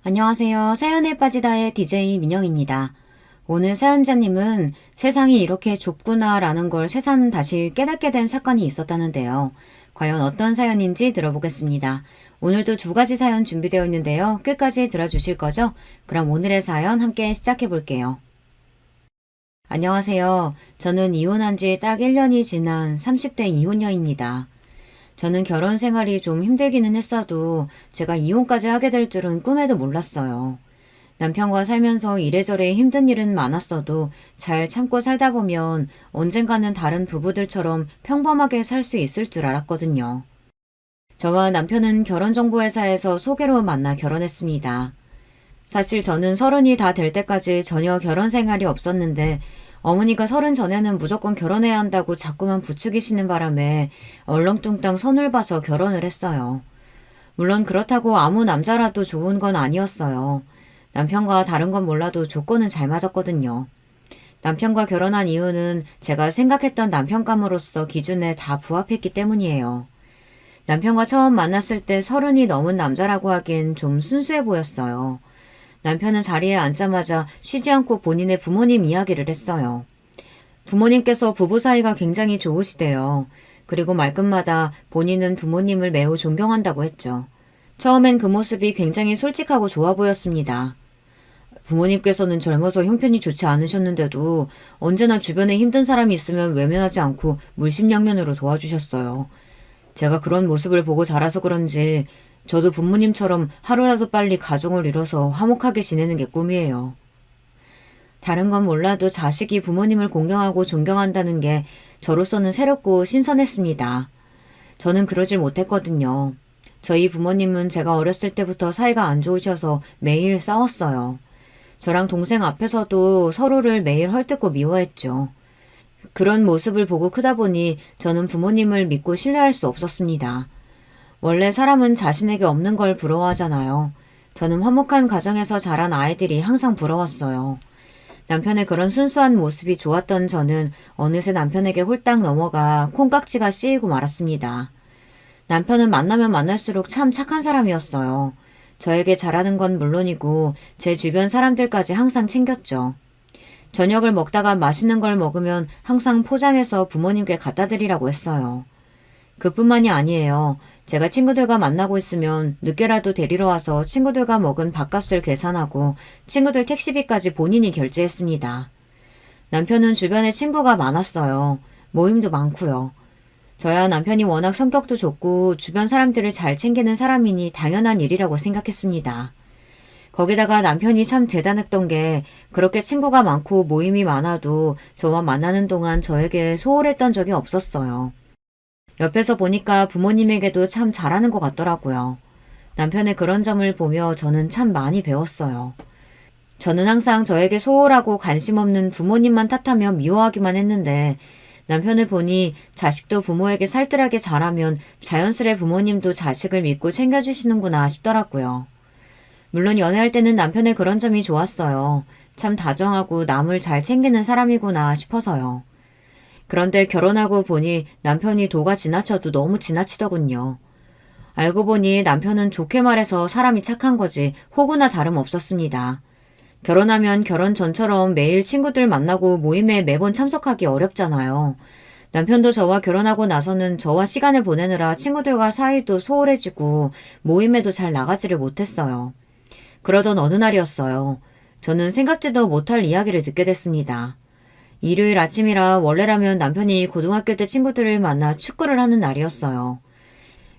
안녕하세요. 사연에 빠지다의 DJ 민영입니다. 오늘 사연자님은 세상이 이렇게 좁구나 라는 걸 새삼 다시 깨닫게 된 사건이 있었다는데요. 과연 어떤 사연인지 들어보겠습니다. 오늘도 두 가지 사연 준비되어 있는데요. 끝까지 들어주실 거죠? 그럼 오늘의 사연 함께 시작해 볼게요. 안녕하세요. 저는 이혼한 지 딱 1년이 지난 30대 이혼녀입니다. 저는 결혼 생활이 좀 힘들기는 했어도 제가 이혼까지 하게 될 줄은 꿈에도 몰랐어요. 남편과 살면서 이래저래 힘든 일은 많았어도 잘 참고 살다 보면 언젠가는 다른 부부들처럼 평범하게 살 수 있을 줄 알았거든요. 저와 남편은 결혼정보회사에서 소개로 만나 결혼했습니다. 사실 저는 30이 다 될 때까지 전혀 결혼 생활이 없었는데 어머니가 30 전에는 무조건 결혼해야 한다고 자꾸만 부추기시는 바람에 얼렁뚱땅 선을 봐서 결혼을 했어요. 물론 그렇다고 아무 남자라도 좋은 건 아니었어요. 남편과 다른 건 몰라도 조건은 잘 맞았거든요. 남편과 결혼한 이유는 제가 생각했던 남편감으로서 기준에 다 부합했기 때문이에요. 남편과 처음 만났을 때 30이 넘은 남자라고 하기엔 좀 순수해 보였어요. 남편은 자리에 앉자마자 쉬지 않고 본인의 부모님 이야기를 했어요. 부모님께서 부부 사이가 굉장히 좋으시대요. 그리고 말끝마다 본인은 부모님을 매우 존경한다고 했죠. 처음엔 그 모습이 굉장히 솔직하고 좋아 보였습니다. 부모님께서는 젊어서 형편이 좋지 않으셨는데도 언제나 주변에 힘든 사람이 있으면 외면하지 않고 물심양면으로 도와주셨어요. 제가 그런 모습을 보고 자라서 그런지 저도 부모님처럼 하루라도 빨리 가정을 이뤄서 화목하게 지내는 게 꿈이에요. 다른 건 몰라도 자식이 부모님을 공경하고 존경한다는 게 저로서는 새롭고 신선했습니다. 저는 그러질 못했거든요. 저희 부모님은 제가 어렸을 때부터 사이가 안 좋으셔서 매일 싸웠어요. 저랑 동생 앞에서도 서로를 매일 헐뜯고 미워했죠. 그런 모습을 보고 크다 보니 저는 부모님을 믿고 신뢰할 수 없었습니다. 원래 사람은 자신에게 없는 걸 부러워하잖아요. 저는 화목한 가정에서 자란 아이들이 항상 부러웠어요. 남편의 그런 순수한 모습이 좋았던 저는 어느새 남편에게 홀딱 넘어가 콩깍지가 씌이고 말았습니다. 남편은 만나면 만날수록 참 착한 사람이었어요. 저에게 잘하는 건 물론이고 제 주변 사람들까지 항상 챙겼죠. 저녁을 먹다가 맛있는 걸 먹으면 항상 포장해서 부모님께 갖다 드리라고 했어요. 그뿐만이 아니에요. 제가 친구들과 만나고 있으면 늦게라도 데리러 와서 친구들과 먹은 밥값을 계산하고 친구들 택시비까지 본인이 결제했습니다. 남편은 주변에 친구가 많았어요. 모임도 많고요. 저야 남편이 워낙 성격도 좋고 주변 사람들을 잘 챙기는 사람이니 당연한 일이라고 생각했습니다. 거기다가 남편이 참 대단했던 게 그렇게 친구가 많고 모임이 많아도 저와 만나는 동안 저에게 소홀했던 적이 없었어요. 옆에서 보니까 부모님에게도 참 잘하는 것 같더라고요. 남편의 그런 점을 보며 저는 참 많이 배웠어요. 저는 항상 저에게 소홀하고 관심 없는 부모님만 탓하며 미워하기만 했는데 남편을 보니 자식도 부모에게 살뜰하게 잘하면 자연스레 부모님도 자식을 믿고 챙겨주시는구나 싶더라고요. 물론 연애할 때는 남편의 그런 점이 좋았어요. 참 다정하고 남을 잘 챙기는 사람이구나 싶어서요. 그런데 결혼하고 보니 남편이 도가 지나쳐도 너무 지나치더군요. 알고 보니 남편은 좋게 말해서 사람이 착한 거지 호구나 다름없었습니다. 결혼하면 결혼 전처럼 매일 친구들 만나고 모임에 매번 참석하기 어렵잖아요. 남편도 저와 결혼하고 나서는 저와 시간을 보내느라 친구들과 사이도 소홀해지고 모임에도 잘 나가지를 못했어요. 그러던 어느 날이었어요. 저는 생각지도 못할 이야기를 듣게 됐습니다. 일요일 아침이라 원래라면 남편이 고등학교 때 친구들을 만나 축구를 하는 날이었어요.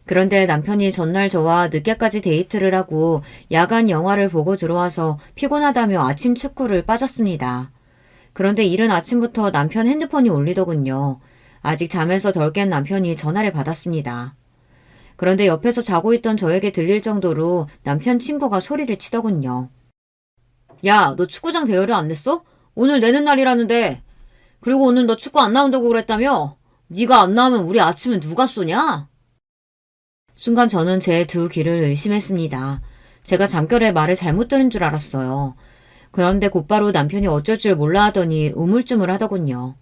그런데 남편이 전날 저와 늦게까지 데이트를 하고 야간 영화를 보고 들어와서 피곤하다며 아침 축구를 빠졌습니다. 그런데 이른 아침부터 남편 핸드폰이 울리더군요. 아직 잠에서 덜 깬 남편이 전화를 받았습니다. 그런데 옆에서 자고 있던 저에게 들릴 정도로 남편 친구가 소리를 치더군요. 야, 너 축구장 대여료 안 냈어? 오늘 내는 날이라는데. 그리고 오늘 너 축구 안 나온다고 그랬다며? 네가 안 나오면 우리 아침은 누가 쏘냐? 순간 저는 제 두 귀를 의심했습니다. 제가 잠결에 말을 잘못 들은 줄 알았어요. 그런데 곧바로 남편이 어쩔 줄 몰라 하더니 우물쭈물 하더군요.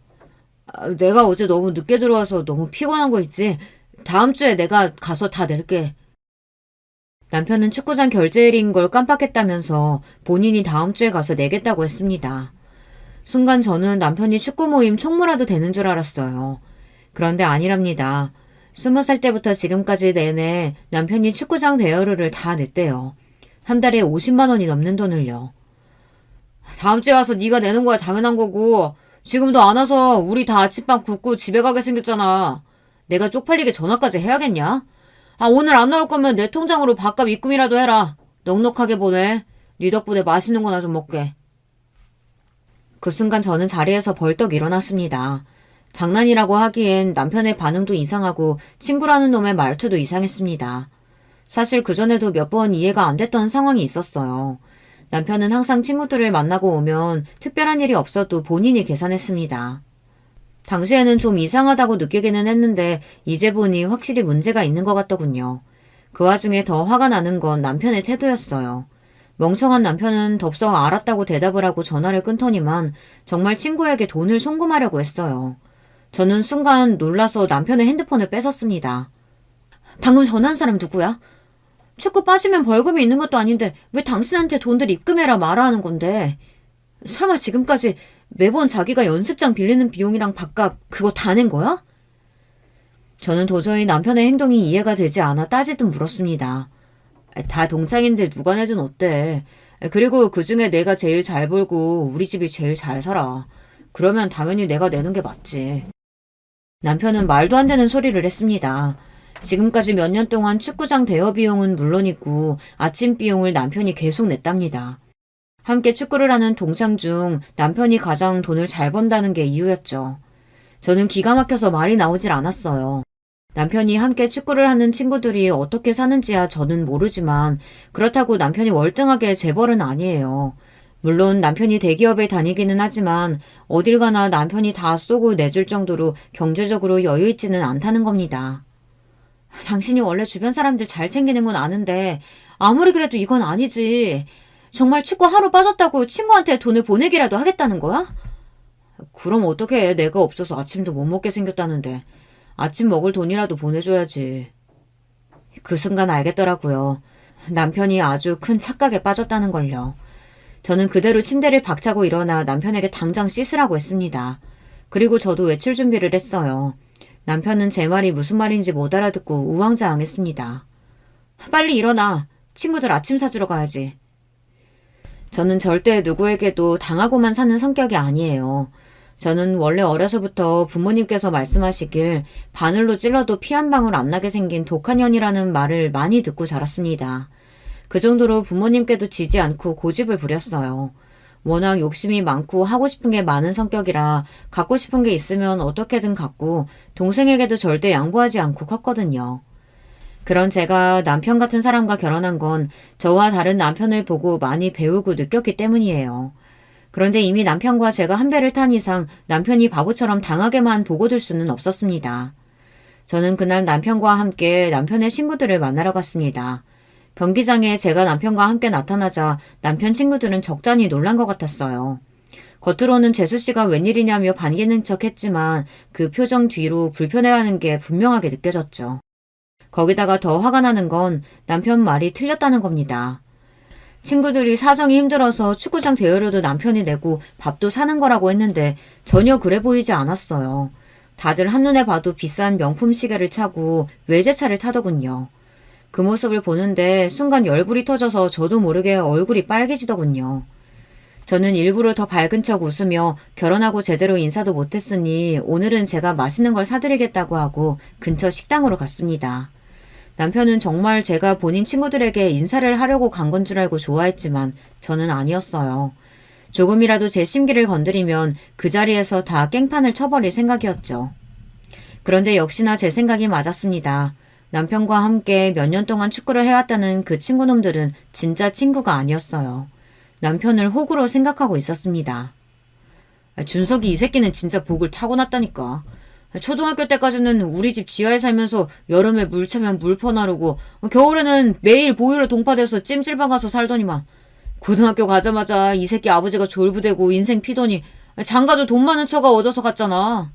내가 어제 너무 늦게 들어와서 너무 피곤한 거 있지? 다음 주에 내가 가서 다 낼게. 남편은 축구장 결제일인 걸 깜빡했다면서 본인이 다음 주에 가서 내겠다고 했습니다. 순간 저는 남편이 축구 모임 총무라도 되는 줄 알았어요. 그런데 아니랍니다. 20살 때부터 지금까지 내내 남편이 축구장 대여료를 다 냈대요. 한 달에 50만 원이 넘는 돈을요. 다음 주에 와서 네가 내는 거야 당연한 거고 지금도 안 와서 우리 다 아침밥 굶고 집에 가게 생겼잖아. 내가 쪽팔리게 전화까지 해야겠냐? 오늘 안 나올 거면 내 통장으로 밥값 입금이라도 해라. 넉넉하게 보내. 네 덕분에 맛있는 거나 좀 먹게. 그 순간 저는 자리에서 벌떡 일어났습니다. 장난이라고 하기엔 남편의 반응도 이상하고 친구라는 놈의 말투도 이상했습니다. 사실 그전에도 몇 번 이해가 안 됐던 상황이 있었어요. 남편은 항상 친구들을 만나고 오면 특별한 일이 없어도 본인이 계산했습니다. 당시에는 좀 이상하다고 느끼기는 했는데 이제 보니 확실히 문제가 있는 것 같더군요. 그 와중에 더 화가 나는 건 남편의 태도였어요. 멍청한 남편은 덥석 알았다고 대답을 하고 전화를 끊더니만 정말 친구에게 돈을 송금하려고 했어요. 저는 순간 놀라서 남편의 핸드폰을 뺏었습니다. 방금 전화한 사람 누구야? 축구 빠지면 벌금이 있는 것도 아닌데 왜 당신한테 돈들 입금해라 말아 하는 건데. 설마 지금까지 매번 자기가 연습장 빌리는 비용이랑 밥값 그거 다 낸 거야? 저는 도저히 남편의 행동이 이해가 되지 않아 따지듯 물었습니다. 다 동창인데 누가 내든 어때. 그리고 그중에 내가 제일 잘 벌고 우리 집이 제일 잘 살아. 그러면 당연히 내가 내는 게 맞지. 남편은 말도 안 되는 소리를 했습니다. 지금까지 몇 년 동안 축구장 대여 비용은 물론이고 아침 비용을 남편이 계속 냈답니다. 함께 축구를 하는 동창 중 남편이 가장 돈을 잘 번다는 게 이유였죠. 저는 기가 막혀서 말이 나오질 않았어요. 남편이 함께 축구를 하는 친구들이 어떻게 사는지야 저는 모르지만 그렇다고 남편이 월등하게 재벌은 아니에요. 물론 남편이 대기업에 다니기는 하지만 어딜 가나 남편이 다 쏘고 내줄 정도로 경제적으로 여유 있지는 않다는 겁니다. 당신이 원래 주변 사람들 잘 챙기는 건 아는데 아무리 그래도 이건 아니지. 정말 축구 하루 빠졌다고 친구한테 돈을 보내기라도 하겠다는 거야? 그럼 어떡해. 내가 없어서 아침도 못 먹게 생겼다는데. 아침 먹을 돈이라도 보내줘야지. 그 순간 알겠더라고요. 남편이 아주 큰 착각에 빠졌다는 걸요. 저는 그대로 침대를 박차고 일어나 남편에게 당장 씻으라고 했습니다. 그리고 저도 외출 준비를 했어요. 남편은 제 말이 무슨 말인지 못 알아듣고 우왕좌왕했습니다. 빨리 일어나. 친구들 아침 사주러 가야지. 저는 절대 누구에게도 당하고만 사는 성격이 아니에요. 저는 원래 어려서부터 부모님께서 말씀하시길 바늘로 찔러도 피 한 방울 안 나게 생긴 독한 년이라는 말을 많이 듣고 자랐습니다. 그 정도로 부모님께도 지지 않고 고집을 부렸어요. 워낙 욕심이 많고 하고 싶은 게 많은 성격이라 갖고 싶은 게 있으면 어떻게든 갖고 동생에게도 절대 양보하지 않고 컸거든요. 그런 제가 남편 같은 사람과 결혼한 건 저와 다른 남편을 보고 많이 배우고 느꼈기 때문이에요. 그런데 이미 남편과 제가 한 배를 탄 이상 남편이 바보처럼 당하게만 보고 둘 수는 없었습니다. 저는 그날 남편과 함께 남편의 친구들을 만나러 갔습니다. 경기장에 제가 남편과 함께 나타나자 남편 친구들은 적잖이 놀란 것 같았어요. 겉으로는 재수씨가 웬일이냐며 반기는 척 했지만 그 표정 뒤로 불편해하는 게 분명하게 느껴졌죠. 거기다가 더 화가 나는 건 남편 말이 틀렸다는 겁니다. 친구들이 사정이 힘들어서 축구장 대여료도 남편이 내고 밥도 사는 거라고 했는데 전혀 그래 보이지 않았어요. 다들 한눈에 봐도 비싼 명품 시계를 차고 외제차를 타더군요. 그 모습을 보는데 순간 열불이 터져서 저도 모르게 얼굴이 빨개지더군요. 저는 일부러 더 밝은 척 웃으며 결혼하고 제대로 인사도 못했으니 오늘은 제가 맛있는 걸 사드리겠다고 하고 근처 식당으로 갔습니다. 남편은 정말 제가 본인 친구들에게 인사를 하려고 간 건 줄 알고 좋아했지만 저는 아니었어요. 조금이라도 제 심기를 건드리면 그 자리에서 다 깽판을 쳐버릴 생각이었죠. 그런데 역시나 제 생각이 맞았습니다. 남편과 함께 몇 년 동안 축구를 해왔다는 그 친구놈들은 진짜 친구가 아니었어요. 남편을 호구로 생각하고 있었습니다. 준석이 이 새끼는 진짜 복을 타고났다니까. 초등학교 때까지는 우리 집 지하에 살면서 여름에 물 차면 물퍼 나르고 겨울에는 매일 보일러 동파돼서 찜질방 가서 살더니만 고등학교 가자마자 이 새끼 아버지가 졸부되고 인생 피더니 장가도 돈 많은 처가 얻어서 갔잖아.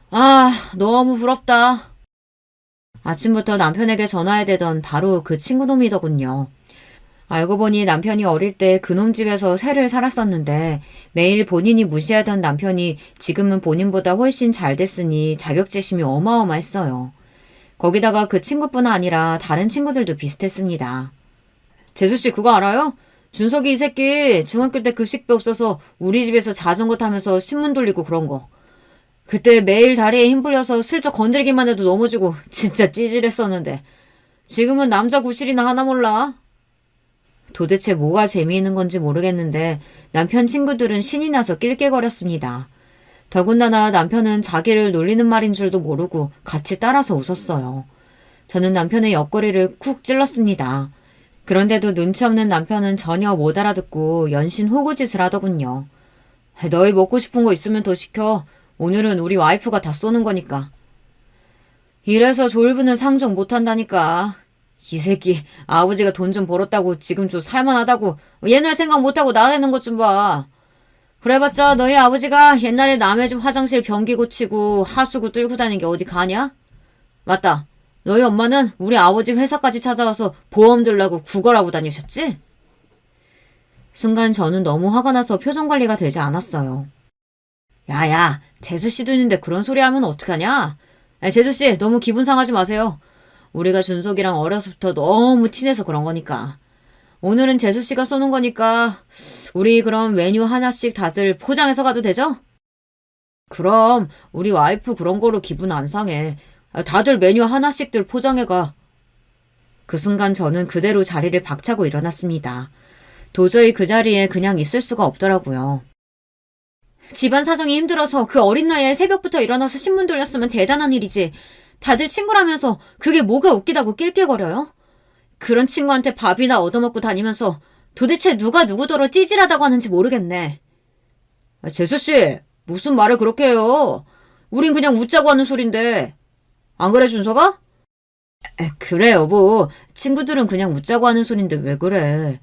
아, 너무 부럽다. 아침부터 남편에게 전화해대던 바로 그 친구놈이더군요. 알고 보니 남편이 어릴 때 그놈 집에서 새를 살았었는데 매일 본인이 무시하던 남편이 지금은 본인보다 훨씬 잘 됐으니 자격지심이 어마어마했어요. 거기다가 그 친구뿐 아니라 다른 친구들도 비슷했습니다. 재수씨 그거 알아요? 준석이 이 새끼 중학교 때 급식비 없어서 우리 집에서 자전거 타면서 신문 돌리고 그런 거. 그때 매일 다리에 힘 풀려서 슬쩍 건드리기만 해도 넘어지고 진짜 찌질했었는데 지금은 남자 구실이나 하나 몰라. 도대체 뭐가 재미있는 건지 모르겠는데 남편 친구들은 신이 나서 낄낄거렸습니다. 더군다나 남편은 자기를 놀리는 말인 줄도 모르고 같이 따라서 웃었어요. 저는 남편의 옆구리를 쿡 찔렀습니다. 그런데도 눈치 없는 남편은 전혀 못 알아듣고 연신 호구짓을 하더군요. 너희 먹고 싶은 거 있으면 더 시켜. 오늘은 우리 와이프가 다 쏘는 거니까. 이래서 졸부는 상종 못한다니까. 이 새끼 아버지가 돈 좀 벌었다고 지금 좀 살만하다고 옛날 생각 못하고 나대는 것 좀 봐. 그래봤자 너희 아버지가 옛날에 남의 집 화장실 변기 고치고 하수구 뚫고 다니는 게 어디 가냐? 맞다. 너희 엄마는 우리 아버지 회사까지 찾아와서 보험 들라고 구걸하고 다니셨지? 순간 저는 너무 화가 나서 표정 관리가 되지 않았어요. 야야, 재수씨도 있는데 그런 소리 하면 어떡하냐? 재수씨 너무 기분 상하지 마세요. 우리가 준석이랑 어려서부터 너무 친해서 그런 거니까. 오늘은 재수씨가 쏘는 거니까 우리 그럼 메뉴 하나씩 다들 포장해서 가도 되죠? 그럼 우리 와이프 그런 거로 기분 안 상해. 다들 메뉴 하나씩들 포장해가. 그 순간 저는 그대로 자리를 박차고 일어났습니다. 도저히 그 자리에 그냥 있을 수가 없더라고요. 집안 사정이 힘들어서 그 어린 나이에 새벽부터 일어나서 신문 돌렸으면 대단한 일이지. 다들 친구라면서 그게 뭐가 웃기다고 낄낄거려요? 그런 친구한테 밥이나 얻어먹고 다니면서 도대체 누가 누구더러 찌질하다고 하는지 모르겠네. 재수씨, 무슨 말을 그렇게 해요? 우린 그냥 웃자고 하는 소린데. 안 그래, 준서가? 그래, 여보. 친구들은 그냥 웃자고 하는 소린데 왜 그래?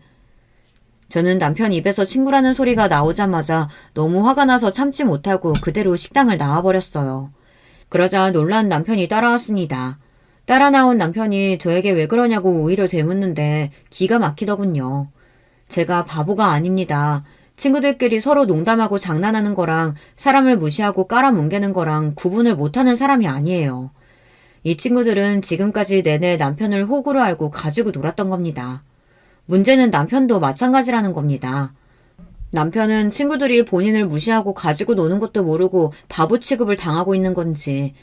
저는 남편 입에서 친구라는 소리가 나오자마자 너무 화가 나서 참지 못하고 그대로 식당을 나와버렸어요. 그러자 놀란 남편이 따라왔습니다. 따라 나온 남편이 저에게 왜 그러냐고 오히려 되묻는데 기가 막히더군요. 제가 바보가 아닙니다. 친구들끼리 서로 농담하고 장난하는 거랑 사람을 무시하고 깔아뭉개는 거랑 구분을 못하는 사람이 아니에요. 이 친구들은 지금까지 내내 남편을 호구로 알고 가지고 놀았던 겁니다. 문제는 남편도 마찬가지라는 겁니다. 남편은 친구들이 본인을 무시하고 가지고 노는 것도 모르고 바보 취급을 당하고 있는 건지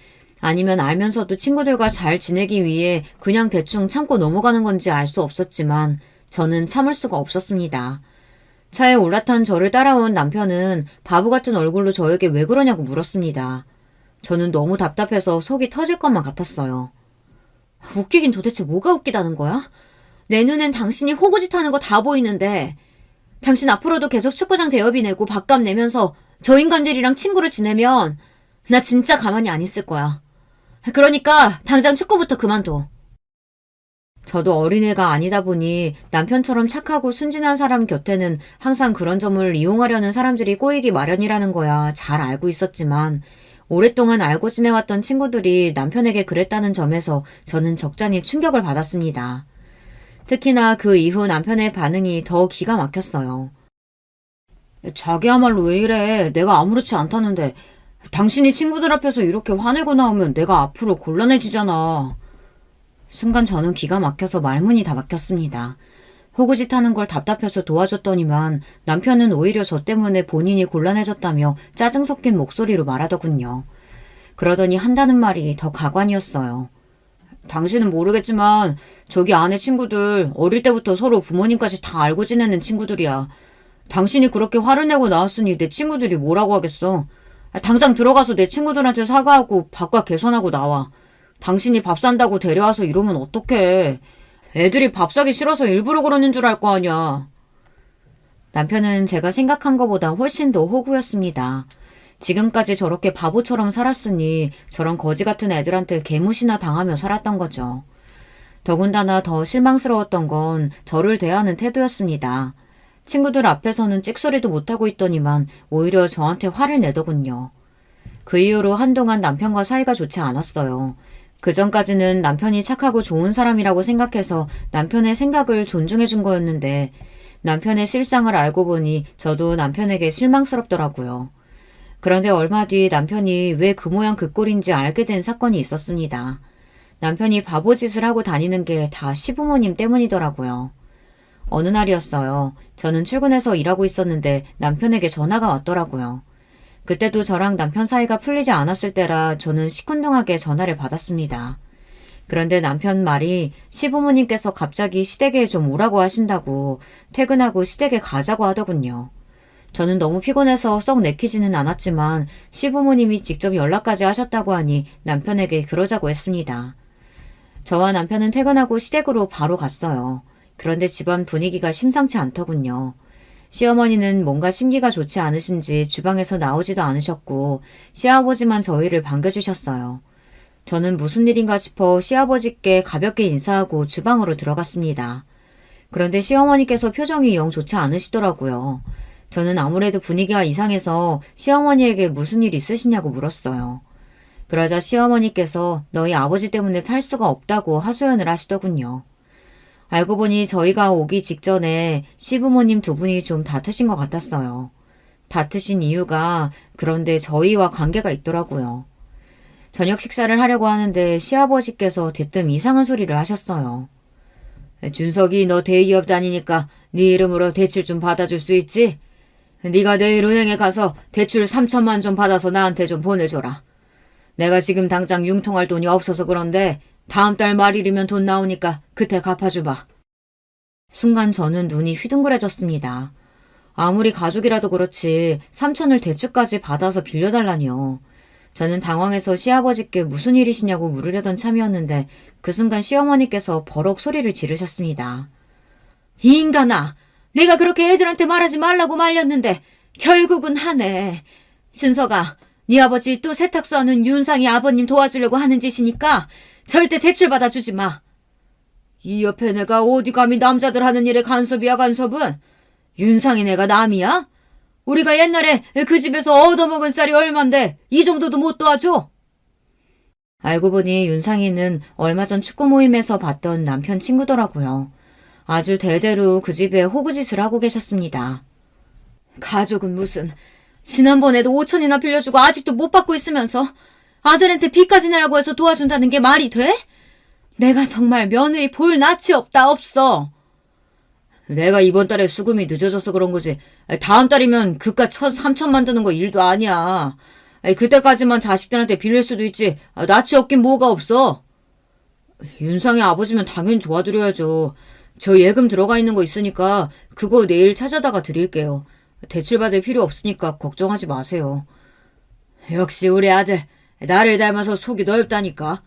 아니면 알면서도 친구들과 잘 지내기 위해 그냥 대충 참고 넘어가는 건지 알 수 없었지만 저는 참을 수가 없었습니다. 차에 올라탄 저를 따라온 남편은 바보 같은 얼굴로 저에게 왜 그러냐고 물었습니다. 저는 너무 답답해서 속이 터질 것만 같았어요. 웃기긴 도대체 뭐가 웃기다는 거야? 내 눈엔 당신이 호구짓 하는 거 다 보이는데 당신 앞으로도 계속 축구장 대여비 내고 밥값 내면서 저 인간들이랑 친구를 지내면 나 진짜 가만히 안 있을 거야. 그러니까 당장 축구부터 그만둬. 저도 어린애가 아니다 보니 남편처럼 착하고 순진한 사람 곁에는 항상 그런 점을 이용하려는 사람들이 꼬이기 마련이라는 거야 잘 알고 있었지만 오랫동안 알고 지내왔던 친구들이 남편에게 그랬다는 점에서 저는 적잖이 충격을 받았습니다. 특히나 그 이후 남편의 반응이 더 기가 막혔어요. 자기야말로 왜 이래? 내가 아무렇지 않다는데 당신이 친구들 앞에서 이렇게 화내고 나오면 내가 앞으로 곤란해지잖아. 순간 저는 기가 막혀서 말문이 다 막혔습니다. 호구짓 하는 걸 답답해서 도와줬더니만 남편은 오히려 저 때문에 본인이 곤란해졌다며 짜증 섞인 목소리로 말하더군요. 그러더니 한다는 말이 더 가관이었어요. 당신은 모르겠지만 저기 아내 친구들 어릴 때부터 서로 부모님까지 다 알고 지내는 친구들이야. 당신이 그렇게 화를 내고 나왔으니 내 친구들이 뭐라고 하겠어. 당장 들어가서 내 친구들한테 사과하고 밥값 개선하고 나와. 당신이 밥 산다고 데려와서 이러면 어떡해. 애들이 밥 사기 싫어서 일부러 그러는 줄 알 거 아니야. 남편은 제가 생각한 것보다 훨씬 더 호구였습니다. 지금까지 저렇게 바보처럼 살았으니 저런 거지 같은 애들한테 개무시나 당하며 살았던 거죠. 더군다나 더 실망스러웠던 건 저를 대하는 태도였습니다. 친구들 앞에서는 찍소리도 못하고 있더니만 오히려 저한테 화를 내더군요. 그 이후로 한동안 남편과 사이가 좋지 않았어요. 그전까지는 남편이 착하고 좋은 사람이라고 생각해서 남편의 생각을 존중해 준 거였는데 남편의 실상을 알고 보니 저도 남편에게 실망스럽더라고요. 그런데 얼마 뒤 남편이 왜 그 모양 그 꼴인지 알게 된 사건이 있었습니다. 남편이 바보짓을 하고 다니는 게 다 시부모님 때문이더라고요. 어느 날이었어요. 저는 출근해서 일하고 있었는데 남편에게 전화가 왔더라고요. 그때도 저랑 남편 사이가 풀리지 않았을 때라 저는 시큰둥하게 전화를 받았습니다. 그런데 남편 말이 시부모님께서 갑자기 시댁에 좀 오라고 하신다고 퇴근하고 시댁에 가자고 하더군요. 저는 너무 피곤해서 썩 내키지는 않았지만 시부모님이 직접 연락까지 하셨다고 하니 남편에게 그러자고 했습니다. 저와 남편은 퇴근하고 시댁으로 바로 갔어요. 그런데 집안 분위기가 심상치 않더군요. 시어머니는 뭔가 심기가 좋지 않으신지 주방에서 나오지도 않으셨고 시아버지만 저희를 반겨주셨어요. 저는 무슨 일인가 싶어 시아버지께 가볍게 인사하고 주방으로 들어갔습니다. 그런데 시어머니께서 표정이 영 좋지 않으시더라고요. 저는 아무래도 분위기가 이상해서 시어머니에게 무슨 일 있으시냐고 물었어요. 그러자 시어머니께서 너희 아버지 때문에 살 수가 없다고 하소연을 하시더군요. 알고 보니 저희가 오기 직전에 시부모님 두 분이 좀 다투신 것 같았어요. 다투신 이유가 그런데 저희와 관계가 있더라고요. 저녁 식사를 하려고 하는데 시아버지께서 대뜸 이상한 소리를 하셨어요. 준석이 너 대기업 다니니까 네 이름으로 대출 좀 받아줄 수 있지? 네가 내일 은행에 가서 대출 3천만 좀 받아서 나한테 좀 보내줘라. 내가 지금 당장 융통할 돈이 없어서 그런데 다음 달 말일이면 돈 나오니까 그때 갚아주봐. 순간 저는 눈이 휘둥그레졌습니다. 아무리 가족이라도 그렇지 3천을 대출까지 받아서 빌려달라니요. 저는 당황해서 시아버지께 무슨 일이시냐고 물으려던 참이었는데 그 순간 시어머니께서 버럭 소리를 지르셨습니다. 이 인간아! 내가 그렇게 애들한테 말하지 말라고 말렸는데 결국은 하네. 준석아, 네 아버지 또 세탁소 하는 윤상이 아버님 도와주려고 하는 짓이니까 절대 대출 받아주지 마. 이 옆에 내가 어디 감히 남자들 하는 일에 간섭이야 간섭은? 윤상이 내가 남이야? 우리가 옛날에 그 집에서 얻어먹은 쌀이 얼만데 이 정도도 못 도와줘? 알고 보니 윤상이는 얼마 전 축구 모임에서 봤던 남편 친구더라고요. 아주 대대로 그 집에 호구짓을 하고 계셨습니다. 가족은 무슨 지난번에도 5천이나 빌려주고 아직도 못 받고 있으면서 아들한테 빚까지 내라고 해서 도와준다는 게 말이 돼? 내가 정말 며느리 볼 낯이 없어. 내가 이번 달에 수금이 늦어져서 그런 거지. 다음 달이면 그깟 3천만 드는 거 일도 아니야. 그때까지만 자식들한테 빌릴 수도 있지. 낯이 없긴 뭐가 없어. 윤상이 아버지면 당연히 도와드려야죠. 저 예금 들어가 있는 거 있으니까 그거 내일 찾아다가 드릴게요. 대출 받을 필요 없으니까 걱정하지 마세요. 역시 우리 아들 나를 닮아서 속이 넓다니까.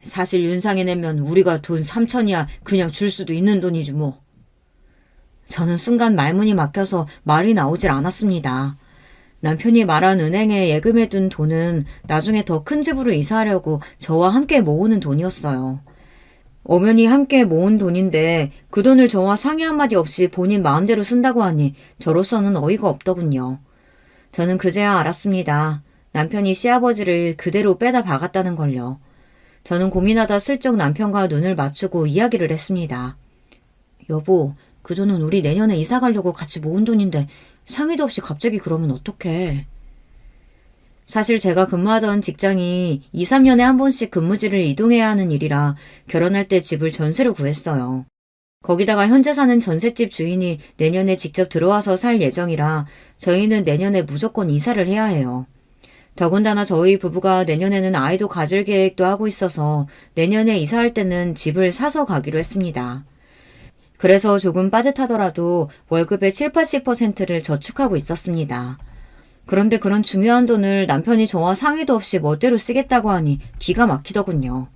사실 윤상이 내면 우리가 돈 3천이야 그냥 줄 수도 있는 돈이지 뭐. 저는 순간 말문이 막혀서 말이 나오질 않았습니다. 남편이 말한 은행에 예금해둔 돈은 나중에 더 큰 집으로 이사하려고 저와 함께 모으는 돈이었어요. 엄연히 함께 모은 돈인데 그 돈을 저와 상의 한마디 없이 본인 마음대로 쓴다고 하니 저로서는 어이가 없더군요. 저는 그제야 알았습니다. 남편이 시아버지를 그대로 빼다 박았다는 걸요. 저는 고민하다 슬쩍 남편과 눈을 맞추고 이야기를 했습니다. 여보, 그 돈은 우리 내년에 이사 가려고 같이 모은 돈인데 상의도 없이 갑자기 그러면 어떡해. 사실 제가 근무하던 직장이 2, 3년에 한 번씩 근무지를 이동해야 하는 일이라 결혼할 때 집을 전세로 구했어요. 거기다가 현재 사는 전셋집 주인이 내년에 직접 들어와서 살 예정이라 저희는 내년에 무조건 이사를 해야 해요. 더군다나 저희 부부가 내년에는 아이도 가질 계획도 하고 있어서 내년에 이사할 때는 집을 사서 가기로 했습니다. 그래서 조금 빠듯하더라도 월급의 7, 80%를 저축하고 있었습니다. 그런데 그런 중요한 돈을 남편이 저와 상의도 없이 멋대로 쓰겠다고 하니 기가 막히더군요.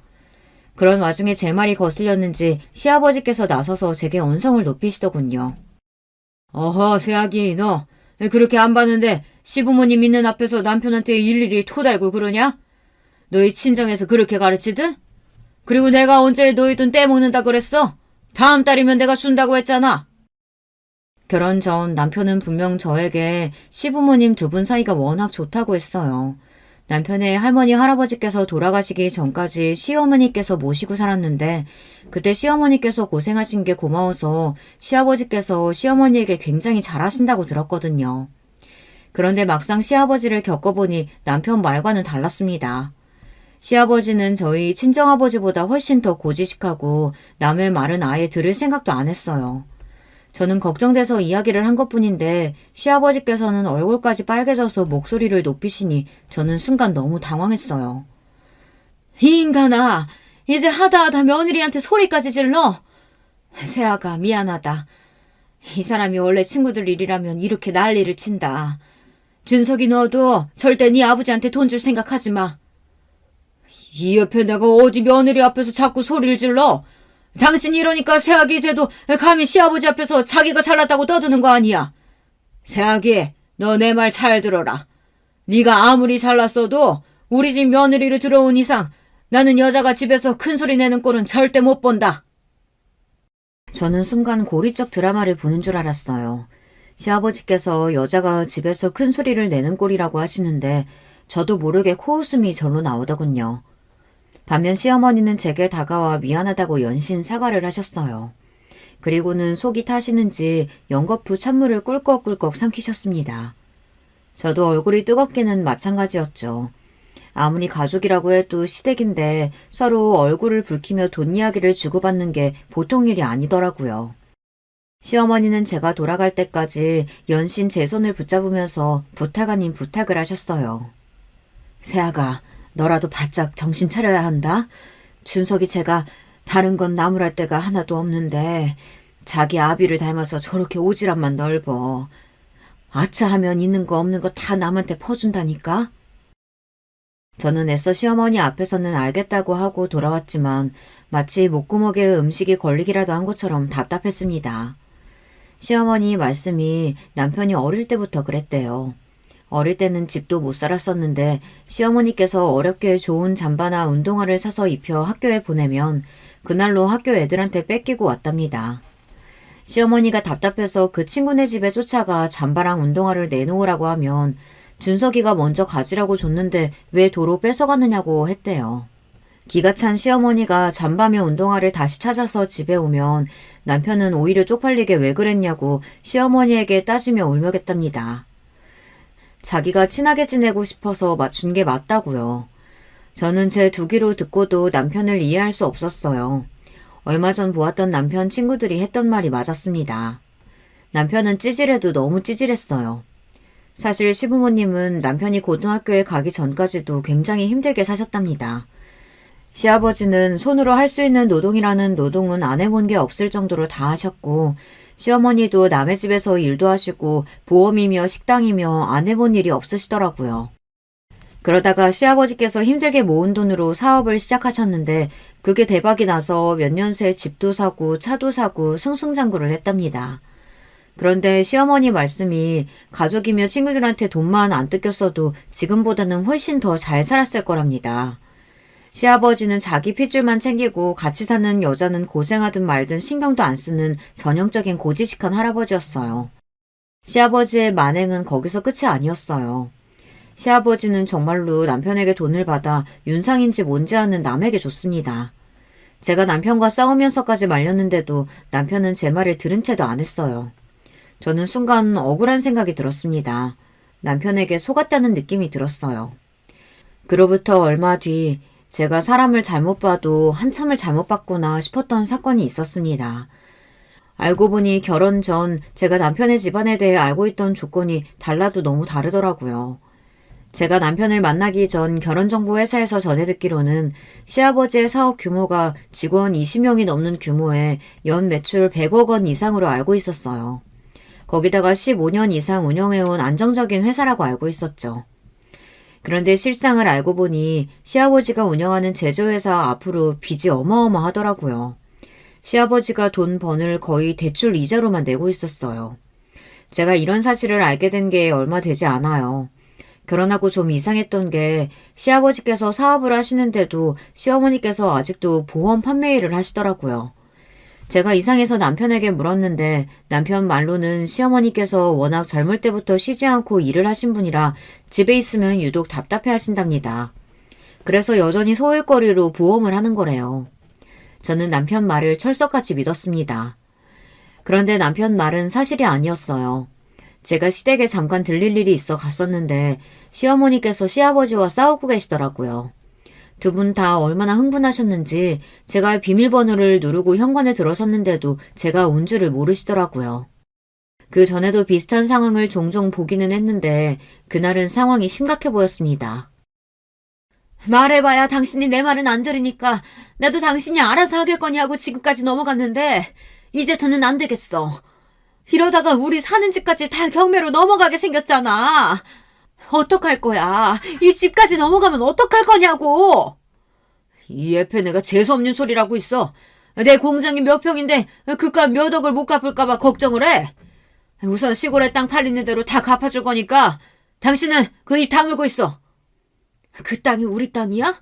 그런 와중에 제 말이 거슬렸는지 시아버지께서 나서서 제게 언성을 높이시더군요. 어허, 새아기 너 그렇게 안 봤는데 시부모님 있는 앞에서 남편한테 일일이 토달고 그러냐? 너희 친정에서 그렇게 가르치든? 그리고 내가 언제 너희 돈 떼먹는다 그랬어? 다음 달이면 내가 준다고 했잖아. 결혼 전 남편은 분명 저에게 시부모님 두 분 사이가 워낙 좋다고 했어요. 남편의 할머니 할아버지께서 돌아가시기 전까지 시어머니께서 모시고 살았는데 그때 시어머니께서 고생하신 게 고마워서 시아버지께서 시어머니에게 굉장히 잘하신다고 들었거든요. 그런데 막상 시아버지를 겪어보니 남편 말과는 달랐습니다. 시아버지는 저희 친정아버지보다 훨씬 더 고지식하고 남의 말은 아예 들을 생각도 안 했어요. 저는 걱정돼서 이야기를 한 것뿐인데 시아버지께서는 얼굴까지 빨개져서 목소리를 높이시니 저는 순간 너무 당황했어요. 이 인간아, 이제 하다 며느리한테 소리까지 질러? 세아가 미안하다. 이 사람이 원래 친구들 일이라면 이렇게 난리를 친다. 준석이 너도 절대 네 아버지한테 돈 줄 생각하지 마. 이 옆에 내가 어디 며느리 앞에서 자꾸 소리를 질러? 당신이 이러니까 새아기 이제도 감히 시아버지 앞에서 자기가 잘났다고 떠드는 거 아니야. 새아기, 너 내 말 잘 들어라. 네가 아무리 잘났어도 우리 집 며느리로 들어온 이상 나는 여자가 집에서 큰 소리 내는 꼴은 절대 못 본다. 저는 순간 고리적 드라마를 보는 줄 알았어요. 시아버지께서 여자가 집에서 큰 소리를 내는 꼴이라고 하시는데 저도 모르게 코웃음이 절로 나오더군요. 반면 시어머니는 제게 다가와 미안하다고 연신 사과를 하셨어요. 그리고는 속이 타시는지 연거푸 찬물을 꿀꺽꿀꺽 삼키셨습니다. 저도 얼굴이 뜨겁기는 마찬가지였죠. 아무리 가족이라고 해도 시댁인데 서로 얼굴을 붉히며 돈 이야기를 주고받는 게 보통 일이 아니더라고요. 시어머니는 제가 돌아갈 때까지 연신 제 손을 붙잡으면서 부탁 아닌 부탁을 하셨어요. 새아가, 너라도 바짝 정신 차려야 한다. 준석이 제가 다른 건 나무랄 데가 하나도 없는데 자기 아비를 닮아서 저렇게 오지랖만 넓어. 아차 하면 있는 거 없는 거 다 남한테 퍼준다니까. 저는 애써 시어머니 앞에서는 알겠다고 하고 돌아왔지만 마치 목구멍에 음식이 걸리기라도 한 것처럼 답답했습니다. 시어머니 말씀이 남편이 어릴 때부터 그랬대요. 어릴 때는 집도 못 살았었는데 시어머니께서 어렵게 좋은 잠바나 운동화를 사서 입혀 학교에 보내면 그날로 학교 애들한테 뺏기고 왔답니다. 시어머니가 답답해서 그 친구네 집에 쫓아가 잠바랑 운동화를 내놓으라고 하면 준석이가 먼저 가지라고 줬는데 왜 도로 뺏어가느냐고 했대요. 기가 찬 시어머니가 잠바며 운동화를 다시 찾아서 집에 오면 남편은 오히려 쪽팔리게 왜 그랬냐고 시어머니에게 따지며 울먹였답니다. 자기가 친하게 지내고 싶어서 맞춘 게 맞다고요. 저는 제 두 귀로 듣고도 남편을 이해할 수 없었어요. 얼마 전 보았던 남편 친구들이 했던 말이 맞았습니다. 남편은 찌질해도 너무 찌질했어요. 사실 시부모님은 남편이 고등학교에 가기 전까지도 굉장히 힘들게 사셨답니다. 시아버지는 손으로 할 수 있는 노동이라는 노동은 안 해본 게 없을 정도로 다 하셨고 시어머니도 남의 집에서 일도 하시고 보험이며 식당이며 안 해본 일이 없으시더라고요. 그러다가 시아버지께서 힘들게 모은 돈으로 사업을 시작하셨는데 그게 대박이 나서 몇 년 새 집도 사고 차도 사고 승승장구를 했답니다. 그런데 시어머니 말씀이 가족이며 친구들한테 돈만 안 뜯겼어도 지금보다는 훨씬 더 잘 살았을 거랍니다. 시아버지는 자기 핏줄만 챙기고 같이 사는 여자는 고생하든 말든 신경도 안 쓰는 전형적인 고지식한 할아버지였어요. 시아버지의 만행은 거기서 끝이 아니었어요. 시아버지는 정말로 남편에게 돈을 받아 윤상인지 뭔지 아는 남에게 줬습니다. 제가 남편과 싸우면서까지 말렸는데도 남편은 제 말을 들은 채도 안 했어요. 저는 순간 억울한 생각이 들었습니다. 남편에게 속았다는 느낌이 들었어요. 그로부터 얼마 뒤 제가 사람을 잘못 봐도 한참을 잘못 봤구나 싶었던 사건이 있었습니다. 알고 보니 결혼 전 제가 남편의 집안에 대해 알고 있던 조건이 달라도 너무 다르더라고요. 제가 남편을 만나기 전 결혼정보회사에서 전해 듣기로는 시아버지의 사업 규모가 직원 20명이 넘는 규모에 연 매출 100억 원 이상으로 알고 있었어요. 거기다가 15년 이상 운영해온 안정적인 회사라고 알고 있었죠. 그런데 실상을 알고 보니 시아버지가 운영하는 제조회사 앞으로 빚이 어마어마하더라고요. 시아버지가 돈 번을 거의 대출 이자로만 내고 있었어요. 제가 이런 사실을 알게 된 게 얼마 되지 않아요. 결혼하고 좀 이상했던 게 시아버지께서 사업을 하시는데도 시어머니께서 아직도 보험 판매 일을 하시더라고요. 제가 이상해서 남편에게 물었는데 남편 말로는 시어머니께서 워낙 젊을 때부터 쉬지 않고 일을 하신 분이라 집에 있으면 유독 답답해 하신답니다. 그래서 여전히 소일거리로 보험을 하는 거래요. 저는 남편 말을 철석같이 믿었습니다. 그런데 남편 말은 사실이 아니었어요. 제가 시댁에 잠깐 들릴 일이 있어 갔었는데 시어머니께서 시아버지와 싸우고 계시더라고요. 두 분 다 얼마나 흥분하셨는지 제가 비밀번호를 누르고 현관에 들어섰는데도 제가 온 줄을 모르시더라고요. 그 전에도 비슷한 상황을 종종 보기는 했는데 그날은 상황이 심각해 보였습니다. 말해봐야 당신이 내 말은 안 들으니까 나도 당신이 알아서 하겠거니 하고 지금까지 넘어갔는데 이제부터는 안 되겠어. 이러다가 우리 사는 집까지 다 경매로 넘어가게 생겼잖아. 어떡할 거야? 이 집까지 넘어가면 어떡할 거냐고! 이 옆에 내가 재수없는 소리라고 있어. 내 공장이 몇 평인데 그깟 몇 억을 못 갚을까봐 걱정을 해. 우선 시골에 땅 팔리는 대로 다 갚아줄 거니까 당신은 그 입 다물고 있어. 그 땅이 우리 땅이야?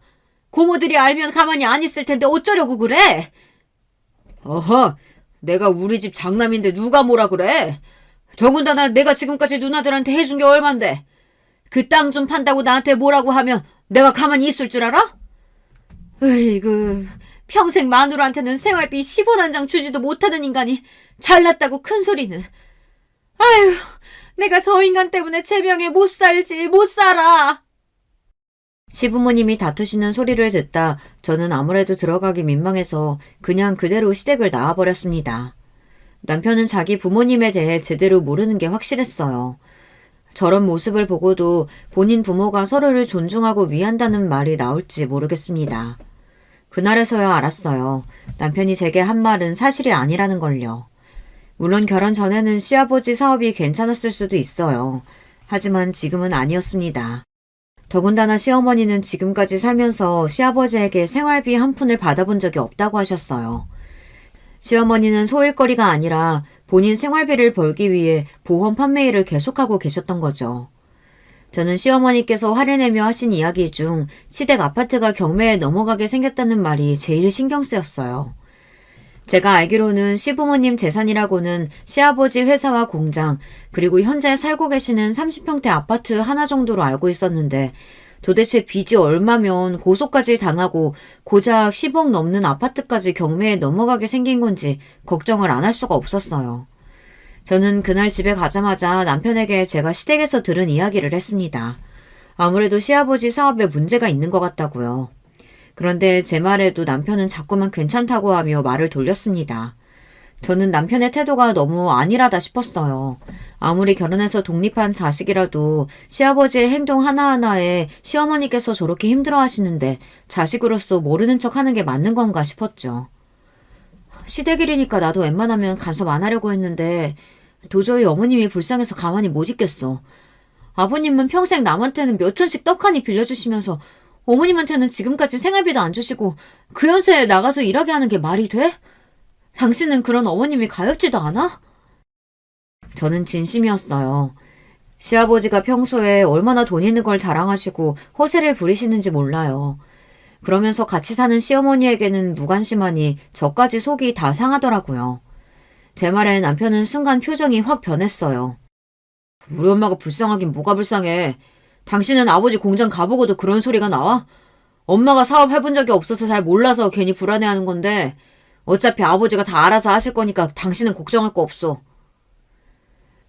고모들이 알면 가만히 안 있을 텐데 어쩌려고 그래? 어허, 내가 우리 집 장남인데 누가 뭐라 그래? 더군다나 내가 지금까지 누나들한테 해준 게 얼만데. 그 땅 좀 판다고 나한테 뭐라고 하면 내가 가만히 있을 줄 알아? 으이구, 평생 마누라한테는 생활비 10원 한 장 주지도 못하는 인간이 잘났다고 큰 소리는. 아휴, 내가 저 인간 때문에 제 명에 못 살지, 못 살아. 시부모님이 다투시는 소리를 듣다 저는 아무래도 들어가기 민망해서 그냥 그대로 시댁을 나와버렸습니다. 남편은 자기 부모님에 대해 제대로 모르는 게 확실했어요. 저런 모습을 보고도 본인 부모가 서로를 존중하고 위한다는 말이 나올지 모르겠습니다. 그날에서야 알았어요. 남편이 제게 한 말은 사실이 아니라는 걸요. 물론 결혼 전에는 시아버지 사업이 괜찮았을 수도 있어요. 하지만 지금은 아니었습니다. 더군다나 시어머니는 지금까지 살면서 시아버지에게 생활비 한 푼을 받아본 적이 없다고 하셨어요. 시어머니는 소일거리가 아니라 본인 생활비를 벌기 위해 보험 판매 일을 계속하고 계셨던 거죠. 저는 시어머니께서 화를 내며 하신 이야기 중 시댁 아파트가 경매에 넘어가게 생겼다는 말이 제일 신경 쓰였어요. 제가 알기로는 시부모님 재산이라고는 시아버지 회사와 공장, 그리고 현재 살고 계시는 30평대 아파트 하나 정도로 알고 있었는데 도대체 빚이 얼마면 고소까지 당하고 고작 10억 넘는 아파트까지 경매에 넘어가게 생긴 건지 걱정을 안 할 수가 없었어요. 저는 그날 집에 가자마자 남편에게 제가 시댁에서 들은 이야기를 했습니다. 아무래도 시아버지 사업에 문제가 있는 것 같다고요. 그런데 제 말에도 남편은 자꾸만 괜찮다고 하며 말을 돌렸습니다. 저는 남편의 태도가 너무 안일하다 싶었어요. 아무리 결혼해서 독립한 자식이라도 시아버지의 행동 하나하나에 시어머니께서 저렇게 힘들어하시는데 자식으로서 모르는 척 하는 게 맞는 건가 싶었죠. 시댁일이니까 나도 웬만하면 간섭 안 하려고 했는데 도저히 어머님이 불쌍해서 가만히 못 있겠어. 아버님은 평생 남한테는 몇 천씩 떡하니 빌려주시면서 어머님한테는 지금까지 생활비도 안 주시고 그 연세에 나가서 일하게 하는 게 말이 돼? 당신은 그런 어머님이 가엾지도 않아? 저는 진심이었어요. 시아버지가 평소에 얼마나 돈 있는 걸 자랑하시고 허세를 부리시는지 몰라요. 그러면서 같이 사는 시어머니에게는 무관심하니 저까지 속이 다 상하더라고요. 제 말에 남편은 순간 표정이 확 변했어요. 우리 엄마가 불쌍하긴 뭐가 불쌍해. 당신은 아버지 공장 가보고도 그런 소리가 나와? 엄마가 사업 해본 적이 없어서 잘 몰라서 괜히 불안해하는 건데 어차피 아버지가 다 알아서 하실 거니까 당신은 걱정할 거 없어.